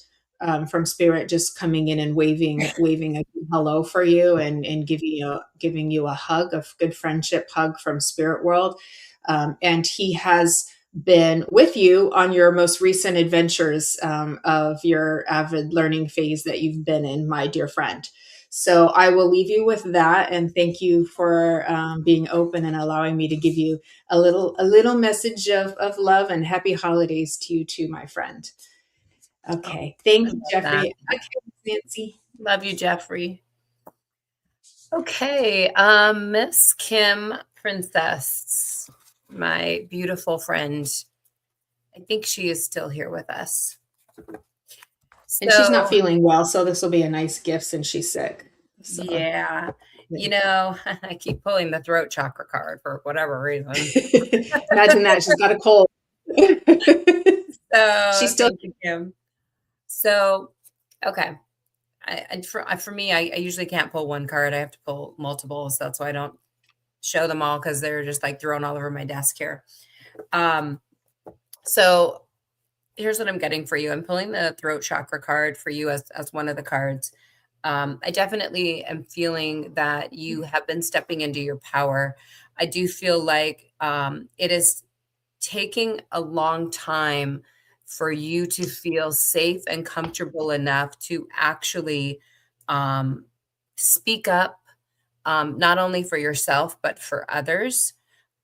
Speaker 3: from Spirit just coming in and waving a hello for you and giving you a hug, a good friendship hug from Spirit World. And he has been with you on your most recent adventures of your avid learning phase that you've been in, my dear friend. So I will leave you with that, and thank you for being open and allowing me to give you a little message of love and happy holidays to you too, my friend. Okay, thank you, Jeffrey. Okay, Nancy.
Speaker 2: Love you, Jeffrey. Okay, Miss Kim Princess, my beautiful friend. I think she is still here with us.
Speaker 3: And she's not feeling well, so this will be a nice gift since she's sick. So.
Speaker 2: Yeah. You know, I keep pulling the throat chakra card for whatever reason.
Speaker 3: Imagine that. She's got a cold.
Speaker 2: So
Speaker 3: she's still
Speaker 2: Kim. So, okay. For me, I usually can't pull one card. I have to pull multiple. So that's why I don't show them all, because they're just like thrown all over my desk here. So here's what I'm getting for you. I'm pulling the throat chakra card for you as one of the cards. I definitely am feeling that you have been stepping into your power. I do feel like it is taking a long time for you to feel safe and comfortable enough to actually speak up, not only for yourself, but for others.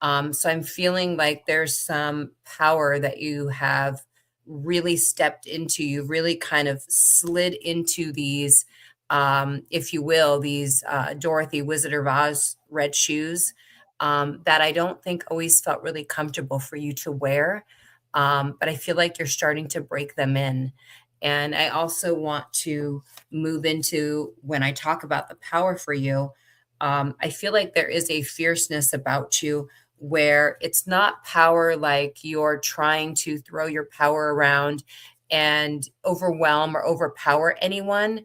Speaker 2: So I'm feeling like there's some power that you have really stepped into. You really kind of slid into these, if you will, these Dorothy Wizard of Oz red shoes that I don't think always felt really comfortable for you to wear. But I feel like you're starting to break them in. And I also want to move into, when I talk about the power for you, I feel like there is a fierceness about you where it's not power like you're trying to throw your power around and overwhelm or overpower anyone.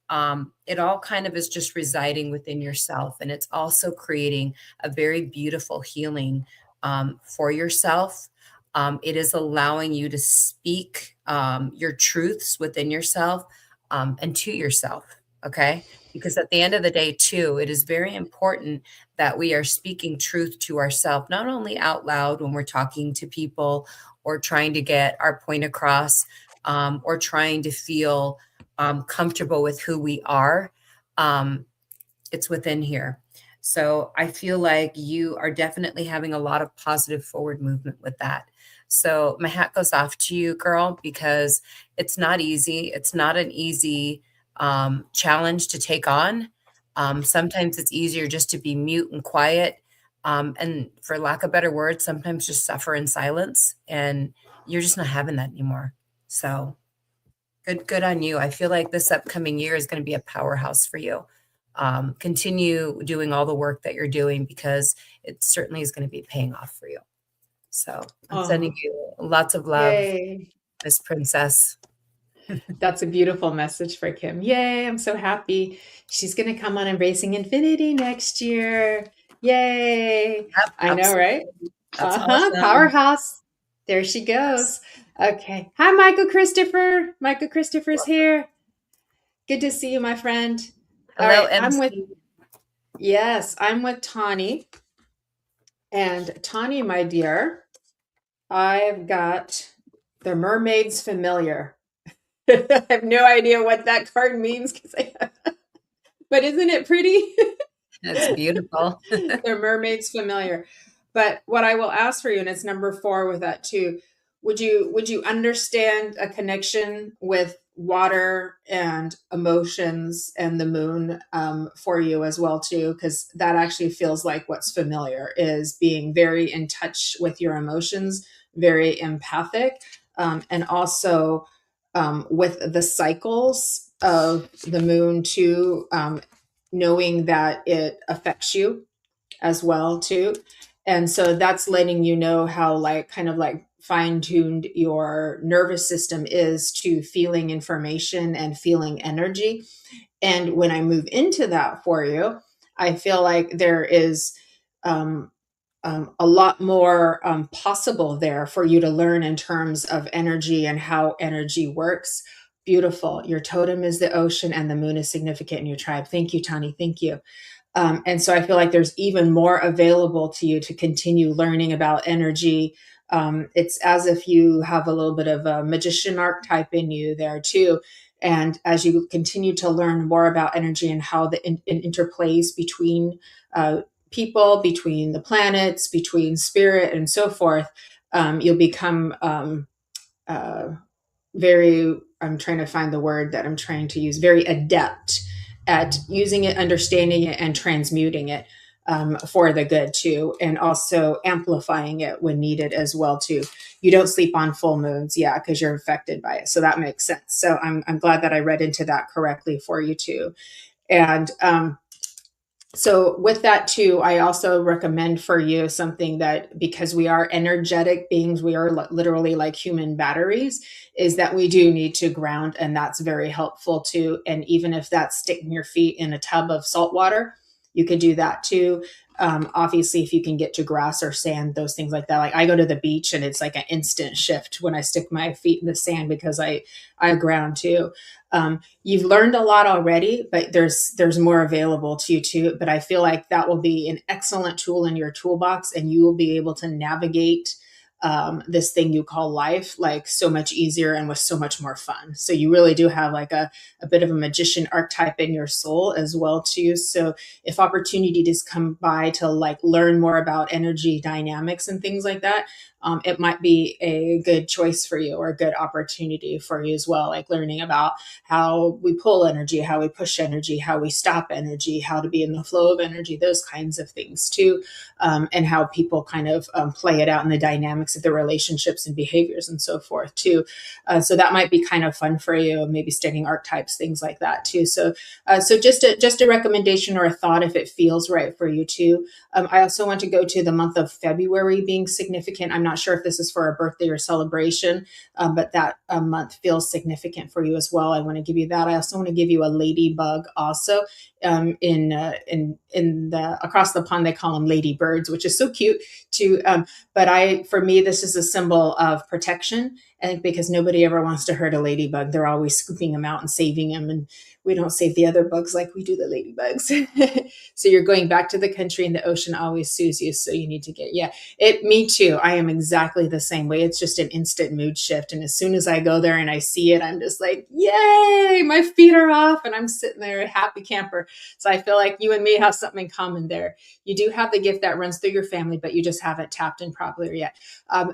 Speaker 2: It all kind of is just residing within yourself. And it's also creating a very beautiful healing for yourself. It is allowing you to speak your truths within yourself and to yourself. Okay. Because at the end of the day, too, it is very important that we are speaking truth to ourselves, not only out loud when we're talking to people or trying to get our point across or trying to feel comfortable with who we are. It's within here. So I feel like you are definitely having a lot of positive forward movement with that. So my hat goes off to you, girl, because it's not easy. It's not an easy challenge to take on. Sometimes it's easier just to be mute and quiet. And for lack of better words, sometimes just suffer in silence. And you're just not having that anymore. So good on you. I feel like this upcoming year is going to be a powerhouse for you. Continue doing all the work that you're doing because it certainly is going to be paying off for you. So I'm sending
Speaker 3: Oh,
Speaker 2: you lots of love,
Speaker 3: yay.
Speaker 2: Miss Princess.
Speaker 3: That's a beautiful message for Kim. Yay, I'm so happy. She's going to come on Embracing Infinity next year. Yay.
Speaker 2: Yep,
Speaker 3: I know, right?
Speaker 2: absolutely. That's
Speaker 3: Uh-huh,
Speaker 2: awesome.
Speaker 3: powerhouse. There she
Speaker 2: Yes.
Speaker 3: goes. Okay. Hi, Michael Christopher. Michael Christopher's
Speaker 2: Welcome.
Speaker 3: here. Good to see you, my friend. All
Speaker 2: Hello,
Speaker 3: right,
Speaker 2: MC.
Speaker 3: I'm with Tawny. And Tawny, my dear, I've got the Mermaid's Familiar. I have no idea what that card means but isn't it pretty?
Speaker 2: It's beautiful.
Speaker 3: The Mermaid's Familiar. But what I will ask for you, and it's number 4 with that too, would you understand a connection with water and emotions and the moon for you as well too? Because that actually feels like what's familiar is being very in touch with your emotions, very empathic, and also with the cycles of the moon too, knowing that it affects you as well too. And so that's letting you know how like kind of like fine-tuned your nervous system is to feeling information and feeling energy. And when I move into that for you, I feel like there is um, a lot more possible there for you to learn in terms of energy and how energy works. Beautiful. Your totem is the ocean and the moon is significant in your tribe. Thank you, Tani. Thank you. And so I feel like there's even more available to you to continue learning about energy. It's as if you have a little bit of a magician archetype in you there too. And as you continue to learn more about energy and how it interplays between people, between the planets, between spirit, and so forth, you'll become uh, very, I'm trying to find the word that I'm trying to use, very adept at using it, understanding it, and transmuting it for the good too, and also amplifying it when needed as well too. You don't sleep on full moons, yeah, because you're affected by it. So that makes sense. So I'm glad that I read into that correctly for you too. And so with that too, I also recommend for you something that, because we are energetic beings, we are literally like human batteries, is that we do need to ground, and that's very helpful too. And even if that's sticking your feet in a tub of salt water, you could do that too. Obviously, if you can get to grass or sand, those things like that. Like I go to the beach and it's like an instant shift when I stick my feet in the sand because I ground too. You've learned a lot already, but there's more available to you too. But I feel like that will be an excellent tool in your toolbox, and you will be able to navigate this thing you call life like so much easier and with so much more fun. So you really do have like a bit of a magician archetype in your soul as well too. So if opportunity does come by to like learn more about energy dynamics and things like that, it might be a good choice for you or a good opportunity for you as well. Like learning about how we pull energy, how we push energy, how we stop energy, how to be in the flow of energy, those kinds of things too, and how people kind of play it out in the dynamics of the relationships and behaviors and so forth too. So that might be kind of fun for you, maybe studying archetypes, things like that too. So just a recommendation or a thought if it feels right for you too. I also want to go to the month of February being significant. I'm not sure if this is for a birthday or celebration, but that month feels significant for you as well. I want to give you that. I also want to give you a ladybug also. In the across the pond they call them ladybirds, which is so cute too. But for me this is a symbol of protection. I think because nobody ever wants to hurt a ladybug, they're always scooping them out and saving them, and we don't save the other bugs like we do the ladybugs. So you're going back to the country, and the ocean always soothes you. So you need to get, me too. I am exactly the same way. It's just an instant mood shift. And as soon as I go there and I see it, I'm just like, yay, my feet are off and I'm sitting there a happy camper. So I feel like you and me have something in common there. You do have the gift that runs through your family, but you just haven't tapped in properly yet.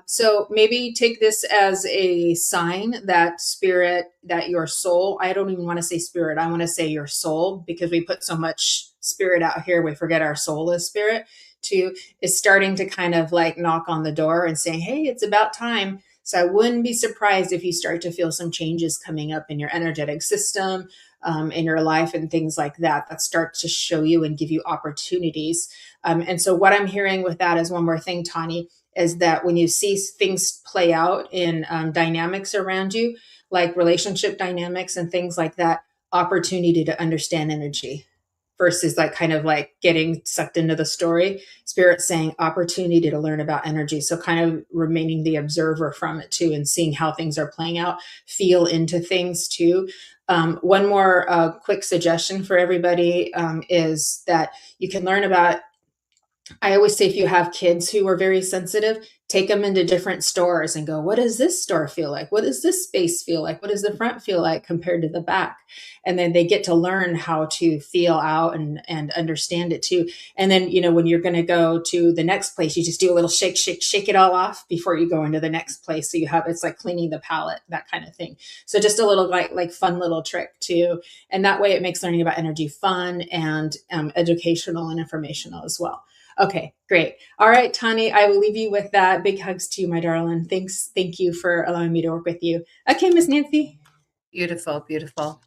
Speaker 3: So maybe take this as a sign that spirit, that your soul, I don't even want to say spirit, I want to say your soul, because we put so much spirit out here, we forget our soul is spirit too, is starting to kind of like knock on the door and saying, hey, it's about time. So I wouldn't be surprised if you start to feel some changes coming up in your energetic system, in your life and things like that, that start to show you and give you opportunities. And so what I'm hearing with that is one more thing, Tani, is that when you see things play out in dynamics around you, like relationship dynamics and things like that, opportunity to understand energy versus like kind of like getting sucked into the story. Spirit saying opportunity to learn about energy. So kind of remaining the observer from it too, and seeing how things are playing out, feel into things too. One more quick suggestion for everybody is that you can learn about, I always say, if you have kids who are very sensitive, take them into different stores and go, what does this store feel like? What does this space feel like? What does the front feel like compared to the back? And then they get to learn how to feel out and understand it too. And then, when you're going to go to the next place, you just do a little shake, shake, shake it all off before you go into the next place. So you have, it's like cleaning the palette, that kind of thing. So just a little like fun little trick too. And that way it makes learning about energy fun and educational and informational as well. Okay, great. All right, Tani, I will leave you with that. Big hugs to you, my darling. Thanks. Thank you for allowing me to work with you. Okay, Miss Nancy.
Speaker 2: Beautiful, beautiful.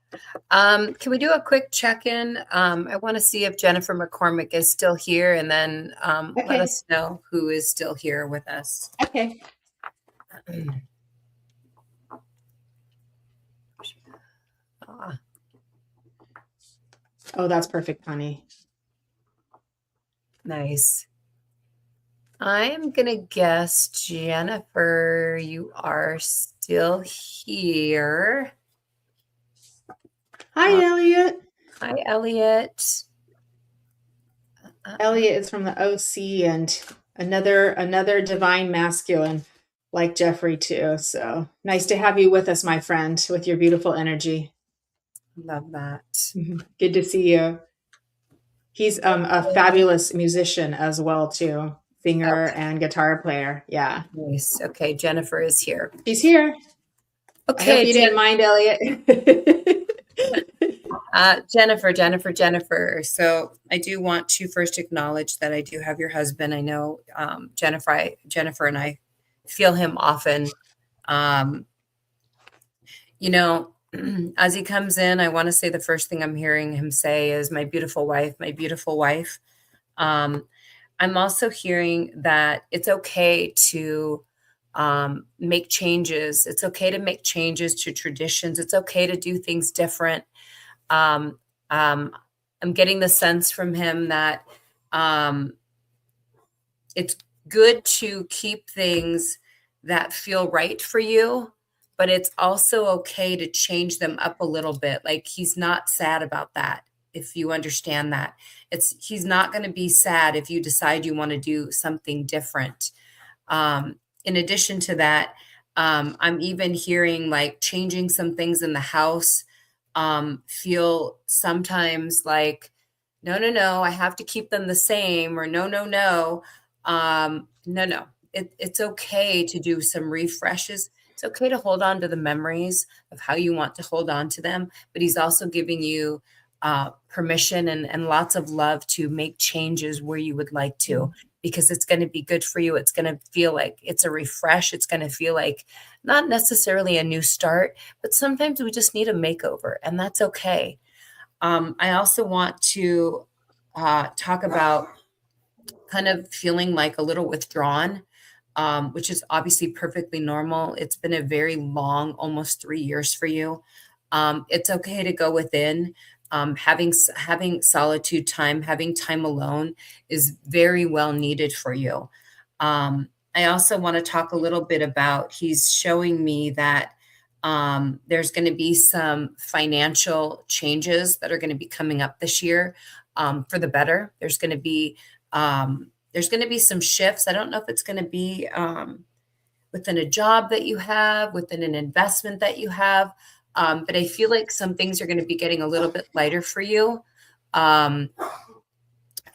Speaker 2: Can we do a quick check-in? I want to see if Jennifer McCormick is still here, and then let us know who is still here with us.
Speaker 3: Okay. Oh, that's perfect, Tani.
Speaker 2: Nice. I'm going to guess, Jennifer, you are still here.
Speaker 3: Hi, Elliot.
Speaker 2: Hi, Elliot.
Speaker 3: Elliot is from the OC and another divine masculine like Jeffrey too. So nice to have you with us, my friend, with your beautiful energy.
Speaker 2: Love that.
Speaker 3: Good to see you. He's a fabulous musician as well too. Singer and guitar player. Yeah.
Speaker 2: Nice. Okay, Jennifer is here.
Speaker 3: She's here. Okay. I hope you didn't mind, Elliot.
Speaker 2: Jennifer. So I do want to first acknowledge that I do have your husband. I know Jennifer and I feel him often. As he comes in, I want to say the first thing I'm hearing him say is my beautiful wife, my beautiful wife. I'm also hearing that it's okay to make changes. It's okay to make changes to traditions. It's okay to do things different. I'm getting the sense from him that it's good to keep things that feel right for you, but it's also okay to change them up a little bit. Like, he's not sad about that. If you understand that, he's not going to be sad if you decide you want to do something different. In addition to that, I'm even hearing like changing some things in the house. Feel sometimes like, no, I have to keep them the same, or no. It's okay to do some refreshes. It's okay to hold on to the memories of how you want to hold on to them, but he's also giving you permission and lots of love to make changes where you would like to, because it's going to be good for you. It's going to feel like it's a refresh. It's going to feel like not necessarily a new start, but sometimes we just need a makeover, and that's okay. I also want to talk about kind of feeling like a little withdrawn, which is obviously perfectly normal. It's been a very long, almost 3 years for you. It's okay to go within. Having solitude time, having time alone is very well needed for you. I also want to talk a little bit about, he's showing me that There's going to be some financial changes that are going to be coming up this year, for the better. There's going to be some shifts. I don't know if it's going to be within a job that you have, within an investment that you have, but I feel like some things are going to be getting a little bit lighter for you, um,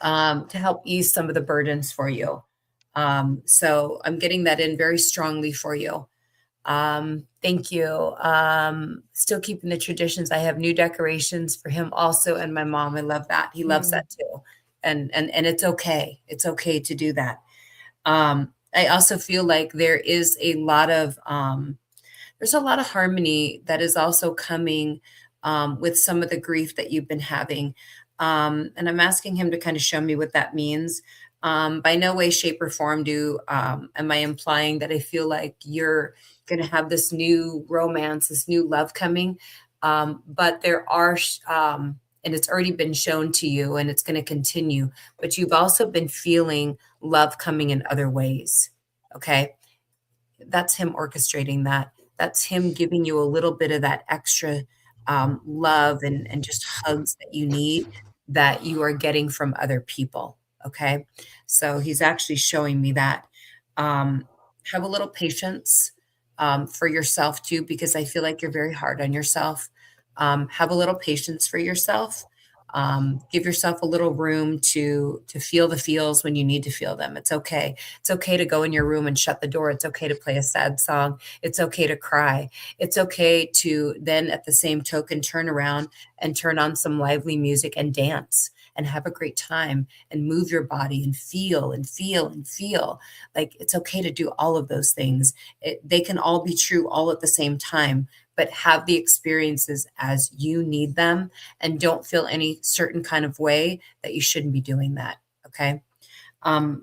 Speaker 2: to help ease some of the burdens for you. So I'm getting that in very strongly for you. Thank you. Still keeping the traditions. I have new decorations for him also, and my mom. I love that. He loves that too. And it's okay. It's okay to do that. I also feel like there's a lot of harmony that is also coming, with some of the grief that you've been having. And I'm asking him to kind of show me what that means. By no way, shape, or form am I implying that I feel like you're going to have this new romance, this new love coming. But there are, and it's already been shown to you, and it's going to continue, but you've also been feeling love coming in other ways. Okay. That's him orchestrating that. That's him giving you a little bit of that extra, love and just hugs that you need, that you are getting from other people. Okay. So he's actually showing me that. Have a little patience, for yourself too, because I feel like you're very hard on yourself. Have a little patience for yourself. Give yourself a little room to feel the feels when you need to feel them. It's okay. It's okay to go in your room and shut the door. It's okay to play a sad song. It's okay to cry. It's okay to then, at the same token, turn around and turn on some lively music and dance and have a great time and move your body and feel and feel and feel. Like, it's okay to do all of those things. They can all be true all at the same time, but have the experiences as you need them, and don't feel any certain kind of way that you shouldn't be doing that. Okay.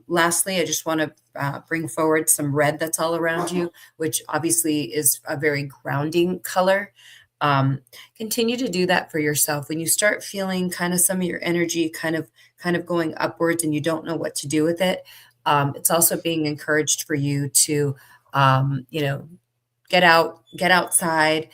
Speaker 2: Lastly, I just want to bring forward some red that's all around you, which obviously is a very grounding color. Continue to do that for yourself. When you start feeling kind of some of your energy kind of going upwards and you don't know what to do with it, it's also being encouraged for you to, get outside,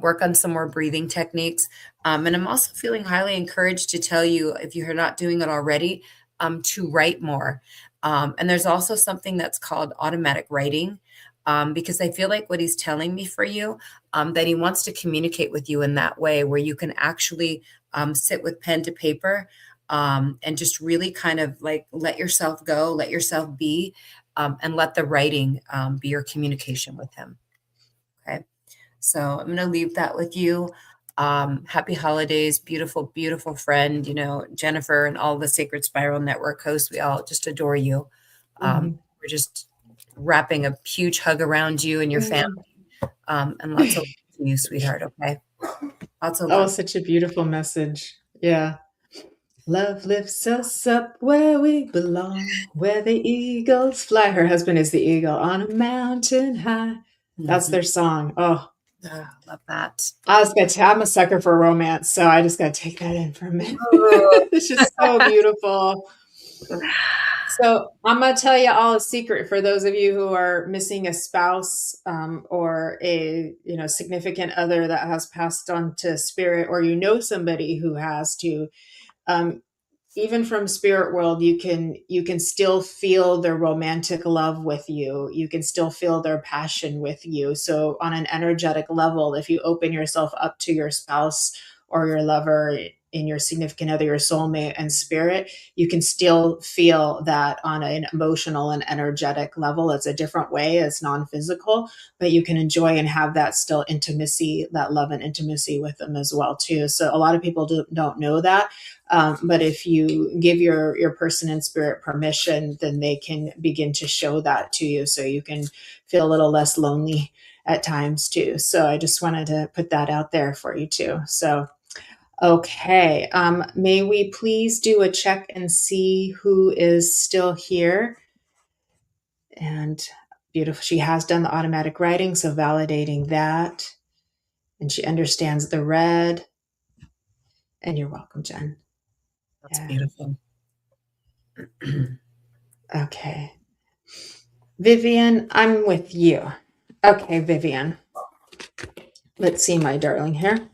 Speaker 2: work on some more breathing techniques. And I'm also feeling highly encouraged to tell you, if you're not doing it already, to write more. And there's also something that's called automatic writing, because I feel like what he's telling me for you, that he wants to communicate with you in that way, where you can actually, sit with pen to paper, and just really kind of like let yourself go, let yourself be, and let the writing, be your communication with him. Okay. So I'm going to leave that with you. Happy holidays, beautiful, beautiful friend, Jennifer, and all the Sacred Spiral Network hosts. We all just adore you. We're just wrapping a huge hug around you and your family, and lots of love to you, sweetheart. Okay. Lots of
Speaker 3: Oh,
Speaker 2: love.
Speaker 3: such a beautiful message. Yeah. Love lifts us up where we belong, where the eagles fly. Her husband is the eagle on a mountain high. That's their song. Oh,
Speaker 2: Love that.
Speaker 3: I'm a sucker for romance, so I just got to take that in for a minute.
Speaker 2: Oh.
Speaker 3: It's just so beautiful. So I'm going to tell you all a secret for those of you who are missing a spouse, or a significant other that has passed on to spirit, or somebody who has to. Even from spirit world, you can still feel their romantic love with you. You can still feel their passion with you. So on an energetic level, if you open yourself up to your spouse or your lover, in your significant other, your soulmate and spirit, you can still feel that on an emotional and energetic level. It's a different way, it's non-physical, but you can enjoy and have that still intimacy, that love and intimacy with them as well too. So a lot of people don't know that. But if you give your person in spirit permission, then they can begin to show that to you, so you can feel a little less lonely at times too. So I just wanted to put that out there for you too. So, okay. May we please do a check and see who is still here? And beautiful. She has done the automatic writing, so validating that. And she understands the red. And you're welcome, Jen.
Speaker 2: That's beautiful.
Speaker 3: Okay. Vivian, I'm with you. Okay, Vivian. Let's see, my darling here.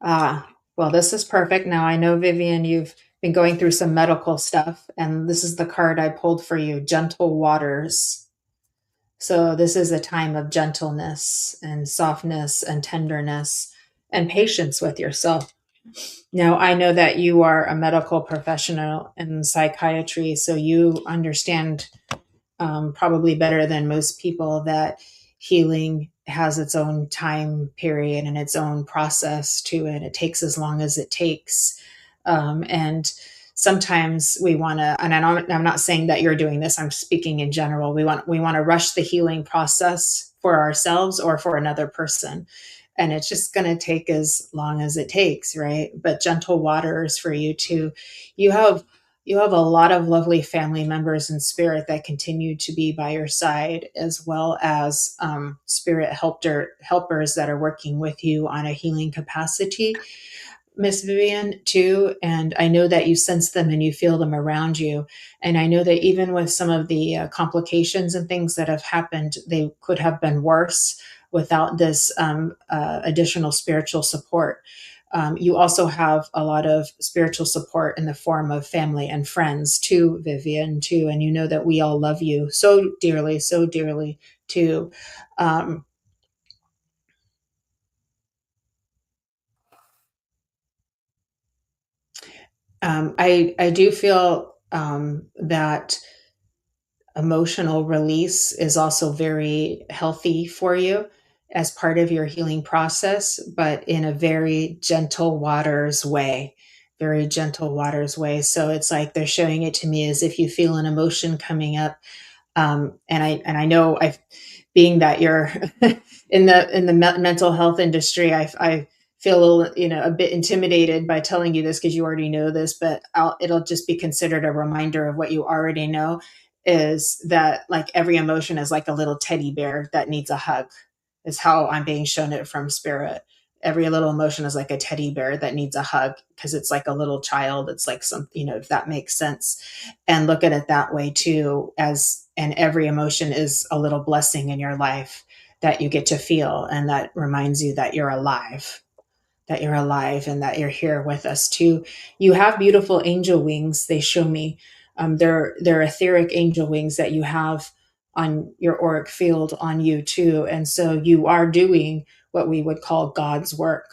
Speaker 3: Well, this is perfect. Now I know, Vivian, you've been going through some medical stuff, and this is the card I pulled for you, Gentle Waters. So this is a time of gentleness and softness and tenderness and patience with yourself. Now, I know that you are a medical professional in psychiatry, so you understand probably better than most people that healing has its own time period and its own process to it. It takes as long as it takes. And sometimes we want to, and I'm not saying that you're doing this, I'm speaking in general. We want to rush the healing process for ourselves or for another person. And it's just going to take as long as it takes, right? But gentle waters for you too. You have a lot of lovely family members in spirit that continue to be by your side, as well as spirit helpers that are working with you on a healing capacity, Miss Vivian, too. And I know that you sense them and you feel them around you. And I know that even with some of the complications and things that have happened, they could have been worse without this additional spiritual support. You also have a lot of spiritual support in the form of family and friends too, Vivian, too. And you know that we all love you so dearly too. Um, I do feel that emotional release is also very healthy for you as part of your healing process, but in a very gentle waters way. Very gentle waters way. So it's like they're showing it to me as if you feel an emotion coming up, and I know I've being that you're in the mental health industry, I feel a little, a bit intimidated by telling you this because you already know this, but it'll just be considered a reminder of what you already know, is that like every emotion is like a little teddy bear that needs a hug, is how I'm being shown it from spirit. Every little emotion is like a teddy bear that needs a hug because it's like a little child. It's like some, if that makes sense. And look at it that way too, and every emotion is a little blessing in your life that you get to feel. And that reminds you that you're alive, and that you're here with us too. You have beautiful angel wings. They show me they're etheric angel wings that you have on your auric field on you too. And so you are doing what we would call God's work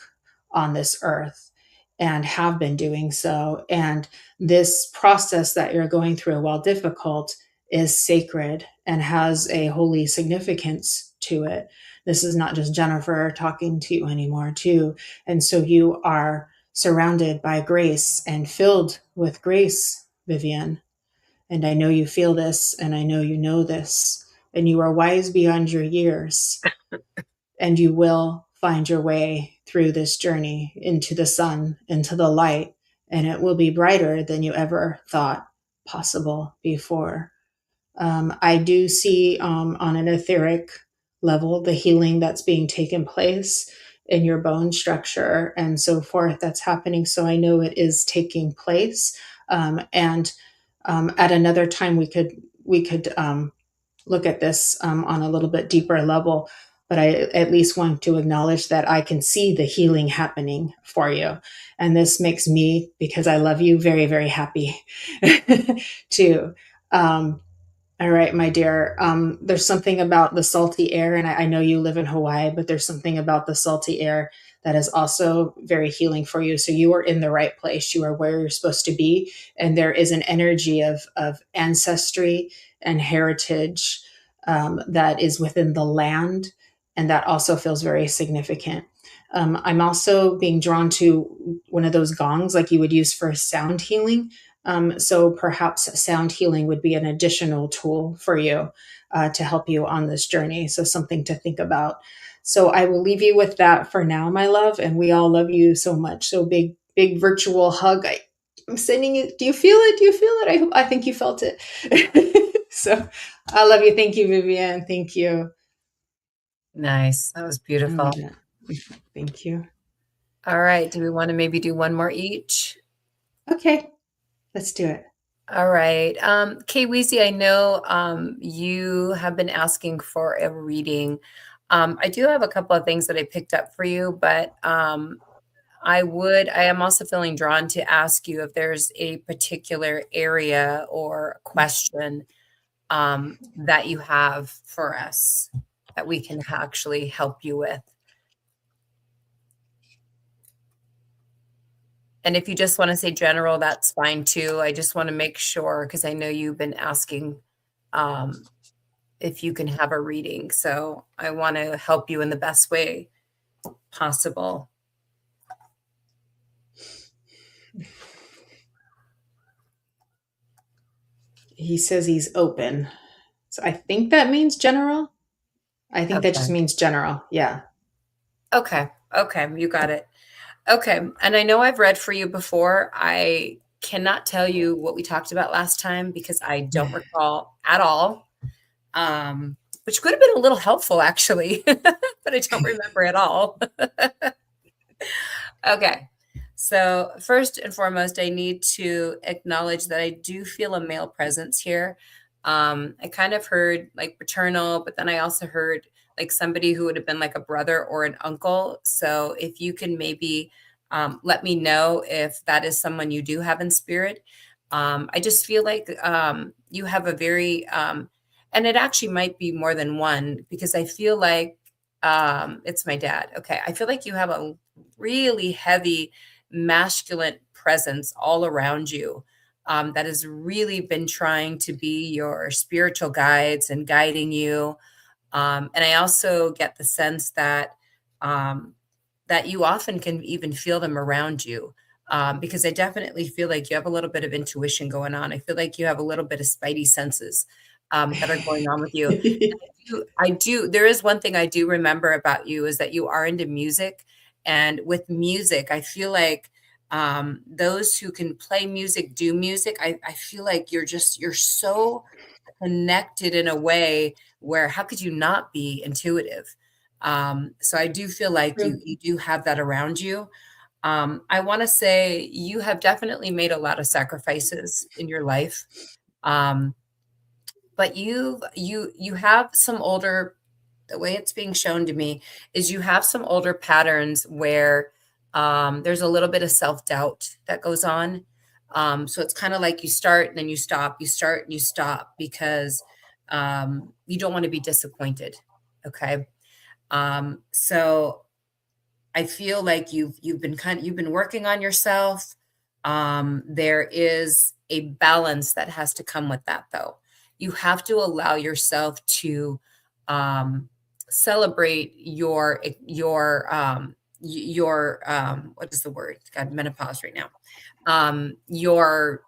Speaker 3: on this earth and have been doing so. And this process that you're going through, while difficult, is sacred and has a holy significance to it. This is not just Jennifer talking to you anymore, too. And so you are surrounded by grace and filled with grace, Vivian. And I know you feel this, and I know you know this, and you are wise beyond your years, and you will find your way through this journey into the sun, into the light, and it will be brighter than you ever thought possible before. I do see on an etheric level the healing that's being taken place in your bone structure and so forth that's happening. So I know it is taking place. And at another time, we could look at this on a little bit deeper level. But I at least want to acknowledge that I can see the healing happening for you. And this makes me, because I love you, very, very happy too. All right, my dear. There's something about the salty air, and I know you live in Hawaii, but there's something about the salty air that is also very healing for you. So you are in the right place. You are where you're supposed to be, and there is an energy of ancestry and heritage that is within the land, and that also feels very significant. I'm also being drawn to one of those gongs like you would use for sound healing. So perhaps sound healing would be an additional tool for you to help you on this journey. So something to think about. So I will leave you with that for now, my love. And we all love you so much. So big, big virtual hug. I'm sending you. Do you feel it? Do you feel it? I think you felt it. So I love you. Thank you, Vivian. Thank you.
Speaker 2: Nice. That was
Speaker 3: Oh,
Speaker 2: beautiful.
Speaker 3: yeah. Thank you.
Speaker 2: All right. Do we want to maybe do one more each?
Speaker 3: Okay, let's do it.
Speaker 2: All right. Kay Weezy, I know you have been asking for a reading. I do have a couple of things that I picked up for you, but I am also feeling drawn to ask you if there's a particular area or question that you have for us that we can actually help you with. And if you just want to say general, that's fine too. I just want to make sure, because I know you've been asking if you can have a reading. So I want to help you in the best way possible.
Speaker 3: He says he's open. So I think that means general. I think that just
Speaker 2: Okay.
Speaker 3: means general. Yeah.
Speaker 2: Okay. Okay. You got it. Okay. And I know I've read for you before. I cannot tell you what we talked about last time because I don't recall at all, which could have been a little helpful actually, but I don't remember at all. Okay. So first and foremost, I need to acknowledge that I do feel a male presence here. I kind of heard like paternal, but then I also heard like somebody who would have been like a brother or an uncle. So if you can maybe let me know if that is someone you do have in spirit. I just feel like you have a very, and it actually might be more than one because I feel like it's my dad. Okay. I feel like you have a really heavy masculine presence all around you that has really been trying to be your spiritual guides and guiding you. And I also get the sense that that you often can even feel them around you because I definitely feel like you have a little bit of intuition going on. I feel like you have a little bit of spidey senses that are going on with you. I do. There is one thing I do remember about you is that you are into music. And with music, I feel like those who can play music, do music. I feel like you're so connected in a way where how could you not be intuitive? So I do feel like you do have that around you. I want to say you have definitely made a lot of sacrifices in your life. Um, but you have some older the way it's being shown to me is you have some older patterns where there's a little bit of self-doubt that goes on. So it's kind of like you start and then you stop, you start and you stop because you don't want to be disappointed. Okay. So I feel like you've been working on yourself. There is a balance that has to come with that, though. You have to allow yourself to um, celebrate your what is the word? God, menopause right now. Your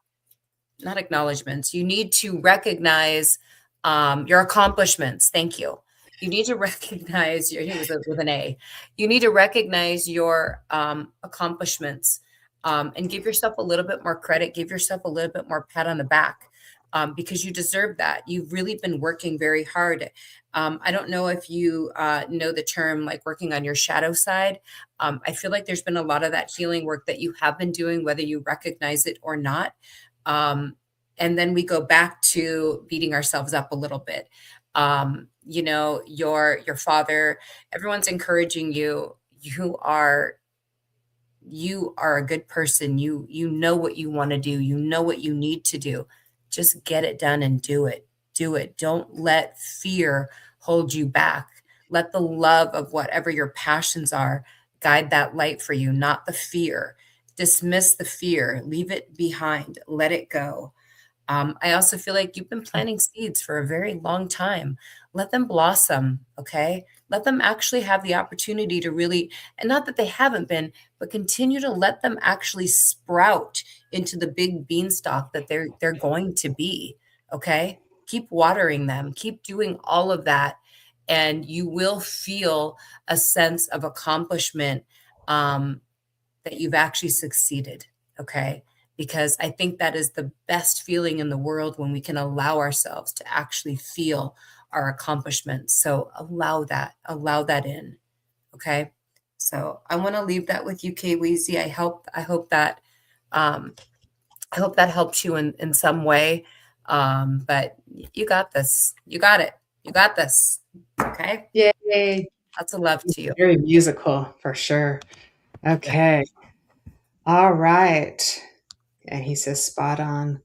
Speaker 2: not acknowledgments. You need to recognize your accomplishments. Thank you. You need to recognize your, it was with an A. You need to recognize your accomplishments and give yourself a little bit more credit. Give yourself a little bit more pat on the back because you deserve that. You've really been working very hard. I don't know if you know the term like working on your shadow side. I feel like there's been a lot of that healing work that you have been doing, whether you recognize it or not. Um, and then we go back to beating ourselves up a little bit. You know, your father, everyone's encouraging you. You are a good person. You know what you want to do. You know what you need to do. Just get it done and do it. Do it. Don't let fear hold you back. Let the love of whatever your passions are guide that light for you, not the fear. Dismiss the fear, leave it behind, let it go. I also feel like you've been planting seeds for a very long time. Let them blossom, okay? Let them actually have the opportunity to really, and not that they haven't been, but continue to let them actually sprout into the big beanstalk that they're going to be, okay? Keep watering them, keep doing all of that, and you will feel a sense of accomplishment that you've actually succeeded, okay? Because I think that is the best feeling in the world when we can allow ourselves to actually feel our accomplishments. So allow that in, okay? So I want to leave that with you, Kay Weezy. Um, I hope that helps you in some way. But you got this. You got it. You got this. Okay.
Speaker 3: Yay.
Speaker 2: Lots of love to you.
Speaker 3: Very musical for sure. Okay. All right. And he says, spot on.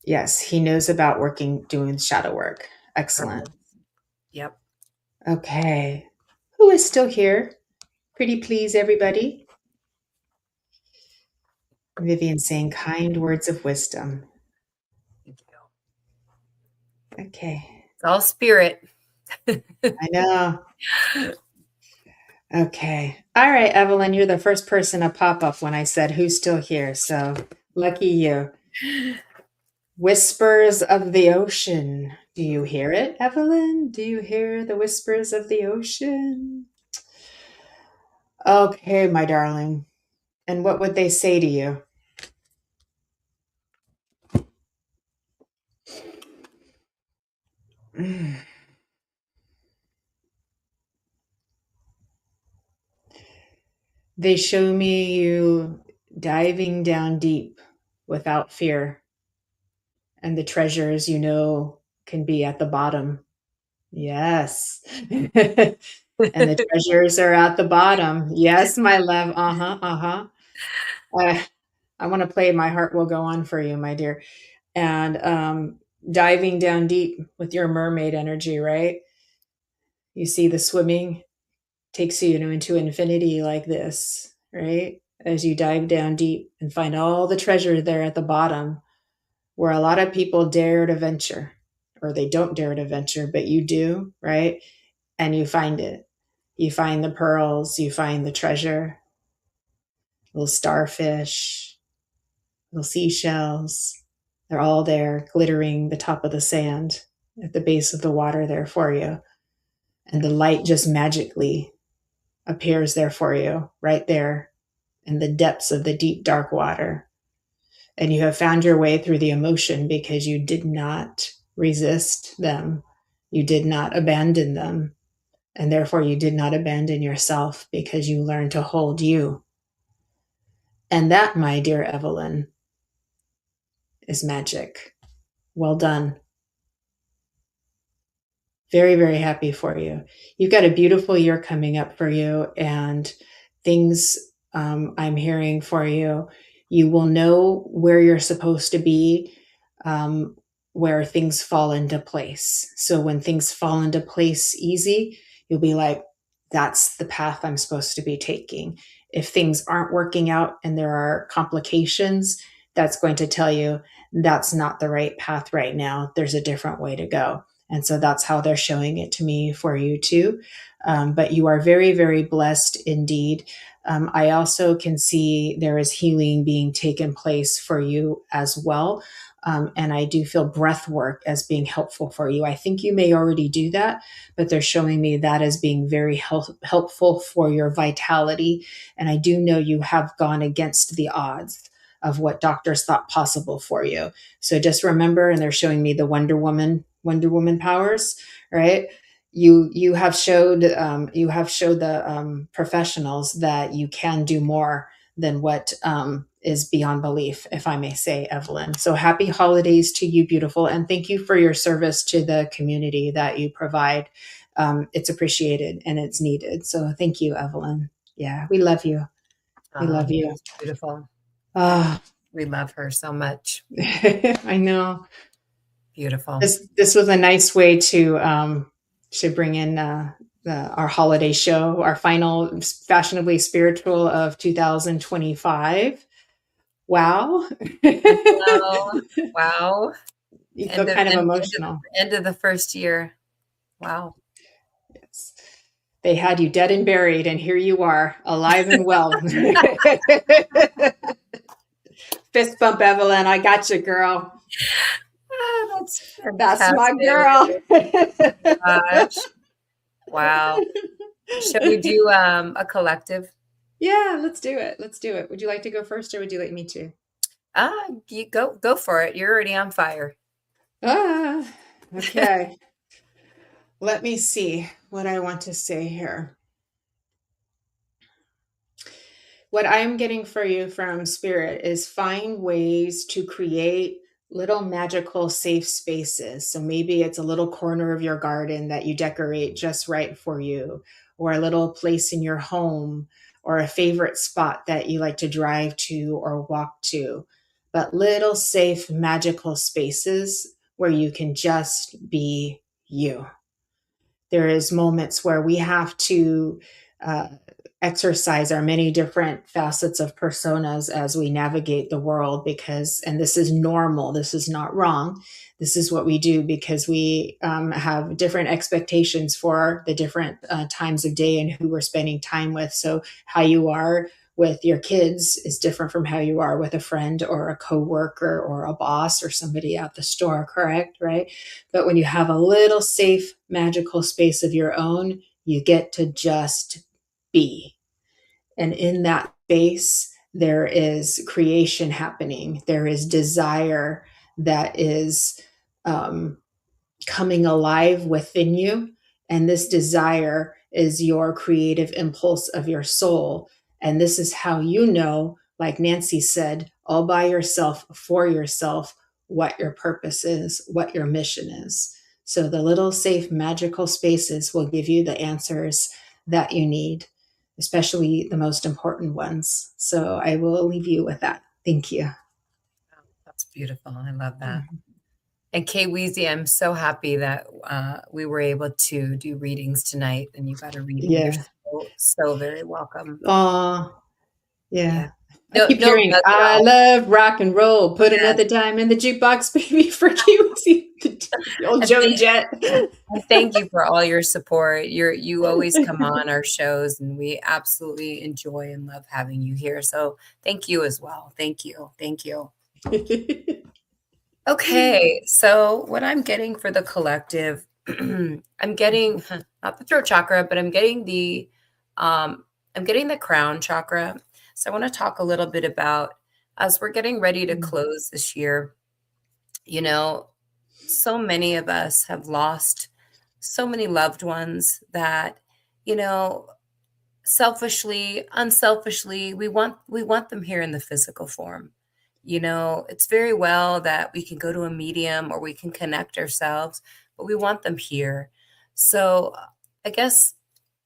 Speaker 3: Yes, he knows about doing shadow work. Excellent.
Speaker 2: Yep.
Speaker 3: Okay. Who is still here? Pretty please, everybody. Vivian saying kind words of wisdom.
Speaker 2: Thank you.
Speaker 3: Okay.
Speaker 2: It's all spirit.
Speaker 3: I know. Okay. All right, Evelyn, you're the first person to pop up when I said who's still here. So lucky you. Whispers of the ocean. Do you hear it, Evelyn? Do you hear the whispers of the ocean? Okay, my darling. And what would they say to you? They show me you diving down deep without fear, and the treasures you know can be at the bottom. Yes. And the treasures are at the bottom. Yes, my love. Uh-huh. Uh-huh. I want to play My Heart Will Go On for you, my dear. And diving down deep with your mermaid energy, right? You see the swimming takes you into infinity like this, right? As you dive down deep and find all the treasure there at the bottom, where a lot of people dare to venture, or they don't dare to venture, but you do, right? And you find it. You find the pearls, you find the treasure, little starfish, little seashells. They're all there, glittering the top of the sand at the base of the water there for you. And the light just magically appears there for you, right there in the depths of the deep, dark water. And you have found your way through the emotion because you did not resist them. You did not abandon them. And therefore, you did not abandon yourself because you learned to hold you. And that, my dear Evelyn, is magic. Well done. Very, very happy for you. You've got a beautiful year coming up for you, and things I'm hearing for you. You will know where you're supposed to be, where things fall into place. So when things fall into place easy, you'll be like, that's the path I'm supposed to be taking. If things aren't working out and there are complications, that's going to tell you that's not the right path right now. There's a different way to go. And so that's how they're showing it to me for you too. But you are very, very blessed indeed. I also can see there is healing being taken place for you as well. And I do feel breath work as being helpful for you. I think you may already do that, but they're showing me that as being very helpful for your vitality. And I do know you have gone against the odds of what doctors thought possible for you. So just remember, and they're showing me the Wonder Woman powers, right? You have showed the professionals that you can do more than what is beyond belief, if I may say, Evelyn. So happy holidays to you, beautiful, and thank you for your service to the community that you provide. It's appreciated and it's needed. So thank you, Evelyn. Yeah, we love you. We love you.
Speaker 2: It's beautiful.
Speaker 3: Ah,
Speaker 2: We love her so much.
Speaker 3: I know.
Speaker 2: Beautiful.
Speaker 3: This was a nice way to bring in our holiday show, our final Fashionably Spiritual of 2025. Wow.
Speaker 2: Wow.
Speaker 3: You feel kind of emotional.
Speaker 2: End of the first year. Wow.
Speaker 3: Yes. They had you dead and buried, and here you are, alive and well. Fist bump, Evelyn. I got you, girl. That's my girl.
Speaker 2: Gosh. Wow. Shall we do a collective?
Speaker 3: Yeah, let's do it. Let's do it. Would you like to go first, or would you like me to?
Speaker 2: You go for it. You're already on fire.
Speaker 3: Okay. Let me see what I want to say here. What I'm getting for you from Spirit is find ways to create little magical safe spaces. So maybe it's a little corner of your garden that you decorate just right for you, or a little place in your home, or a favorite spot that you like to drive to or walk to. But little safe magical spaces where you can just be you. There is moments where we have to uh, exercise our many different facets of personas as we navigate the world, because, and this is normal, this is not wrong, this is what we do because we have different expectations for the different times of day and who we're spending time with. So how you are with your kids is different from how you are with a friend or a coworker or a boss or somebody at the store, correct? Right? But when you have a little safe, magical space of your own, you get to just be. And in that space, there is creation happening. There is desire that is um, coming alive within you. And this desire is your creative impulse of your soul. And this is how you know, like Nancy said, all by yourself, for yourself, what your purpose is, what your mission is. So the little safe magical spaces will give you the answers that you need, especially the most important ones. So I will leave you with that. Thank you.
Speaker 2: That's beautiful. I love that. And Kay Weezy, I'm so happy that we were able to do readings tonight, and you got a reading.
Speaker 3: Yeah.
Speaker 2: You're so very welcome.
Speaker 3: Oh, yeah. I
Speaker 2: No,
Speaker 3: keep
Speaker 2: no
Speaker 3: hearing,
Speaker 2: judge at
Speaker 3: I
Speaker 2: all.
Speaker 3: love rock and roll. Put
Speaker 2: Yes.
Speaker 3: another dime in the jukebox, baby, for Kiwi. The old
Speaker 2: And
Speaker 3: Joan
Speaker 2: thank-
Speaker 3: Jett.
Speaker 2: And thank you for all your support. You always come on our shows, and we absolutely enjoy and love having you here. So thank you as well. Thank you. Thank you. Okay, so what I'm getting for the collective, I'm getting not the throat chakra, but I'm getting the crown chakra. So I want to talk a little bit about, as we're getting ready to close this year, you know, so many of us have lost so many loved ones that, you know, selfishly, unselfishly, we want them here in the physical form. You know, it's very well that we can go to a medium or we can connect ourselves, but we want them here. So I guess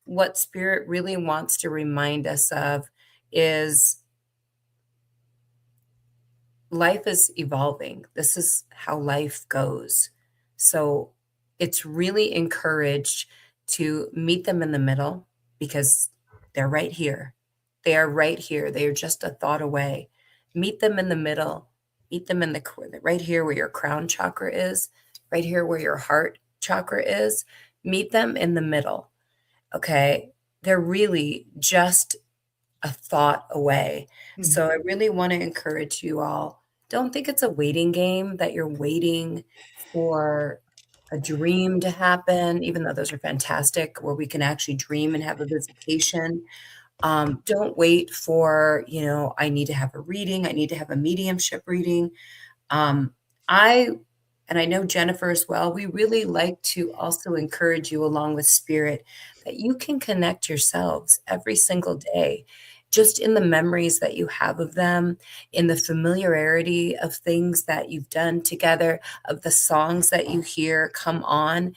Speaker 2: what spirit really wants to remind us of is life is evolving. This is how life goes. So it's really encouraged to meet them in the middle, because they're right here. They are right here. They are just a thought away. Meet them in the middle. Meet them in the right here where your crown chakra is, right here where your heart chakra is. Meet them in the middle. Okay? They're really just a thought away. So I really want to encourage you all. Don't think it's a waiting game, that you're waiting for a dream to happen, even though those are fantastic, where we can actually dream and have a visitation. Don't wait for, I need to have a reading. I need to have a mediumship reading. I and I know Jennifer as well, we really like to also encourage you, along with spirit, that you can connect yourselves every single day, just in the memories that you have of them, in the familiarity of things that you've done together, of the songs that you hear come on.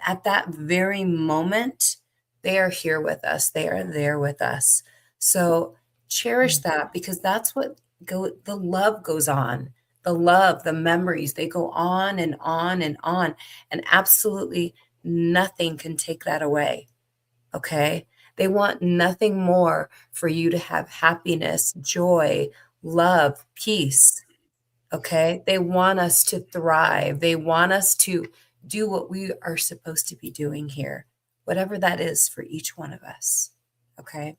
Speaker 2: At that very moment, they are here with us. They are there with us. So cherish that, because that's what the love goes on. The love, the memories, they go on and on and on, and absolutely nothing can take that away. Okay? They want nothing more for you to have happiness, joy, love, peace. Okay? They want us to thrive. They want us to do what we are supposed to be doing here, whatever that is for each one of us. Okay?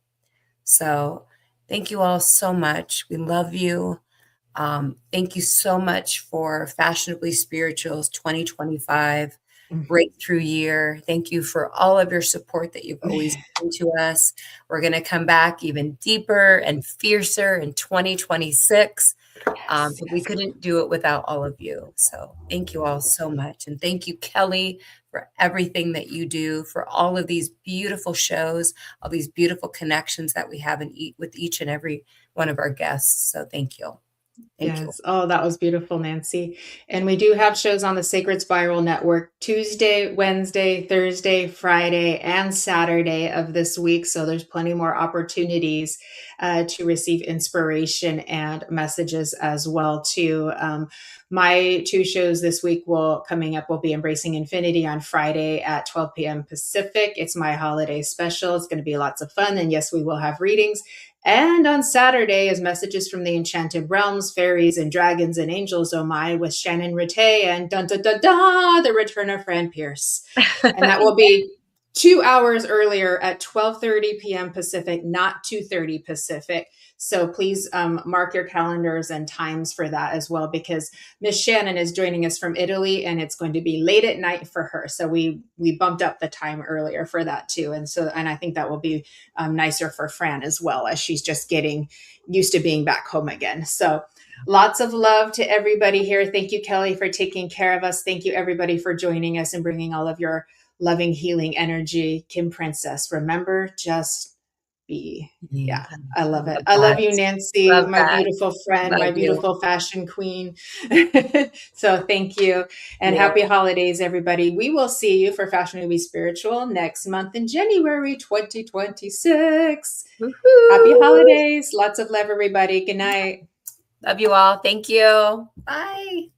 Speaker 2: So thank you all so much. We love you. Thank you so much for Fashionably Spiritual's 2025 breakthrough year. Thank you for all of your support that you've always given to us. We're going to come back even deeper and fiercer in 2026. But we couldn't do it without all of you. So thank you all so much. And thank you, Kelly, for everything that you do, for all of these beautiful shows, all these beautiful connections that we have with each and every one of our guests. So thank you. Thank you.
Speaker 3: Yes. Oh, that was beautiful, Nancy. And we do have shows on the Sacred Spiral Network Tuesday, Wednesday, Thursday, Friday, and Saturday of this week. So there's plenty more opportunities to receive inspiration and messages as well too. My two shows this week coming up will be Embracing Infinity on Friday at 12 p.m. Pacific. It's my holiday special. It's going to be lots of fun. And yes, we will have readings. And on Saturday is Messages from the Enchanted Realms, Fairies and Dragons and Angels, Oh My, with Shannon Rattay and dun da da da, the return of Fran Pierce. And that will be 2 hours earlier at 12:30 p.m. Pacific, not 2:30 Pacific. So please mark your calendars and times for that as well, because Miss Shannon is joining us from Italy, and it's going to be late at night for her. So we bumped up the time earlier for that too, and I think that will be nicer for Fran as well, as she's just getting used to being back home again. So lots of love to everybody here. Thank you, Kelly, for taking care of us. Thank you, everybody, for joining us and bringing all of your loving, healing energy. Kim Princess, remember, just be. Yeah, I love it. I love you, Nancy,
Speaker 2: Love
Speaker 3: my
Speaker 2: that.
Speaker 3: beautiful friend, my
Speaker 2: Love you.
Speaker 3: beautiful fashion queen. So thank you, and
Speaker 2: Yeah.
Speaker 3: happy holidays, everybody. We will see you for Fashionably Spiritual next month in January 2026.
Speaker 2: Woohoo!
Speaker 3: Happy holidays. Lots of love, everybody. Good night.
Speaker 2: Love you all. Thank you. Bye.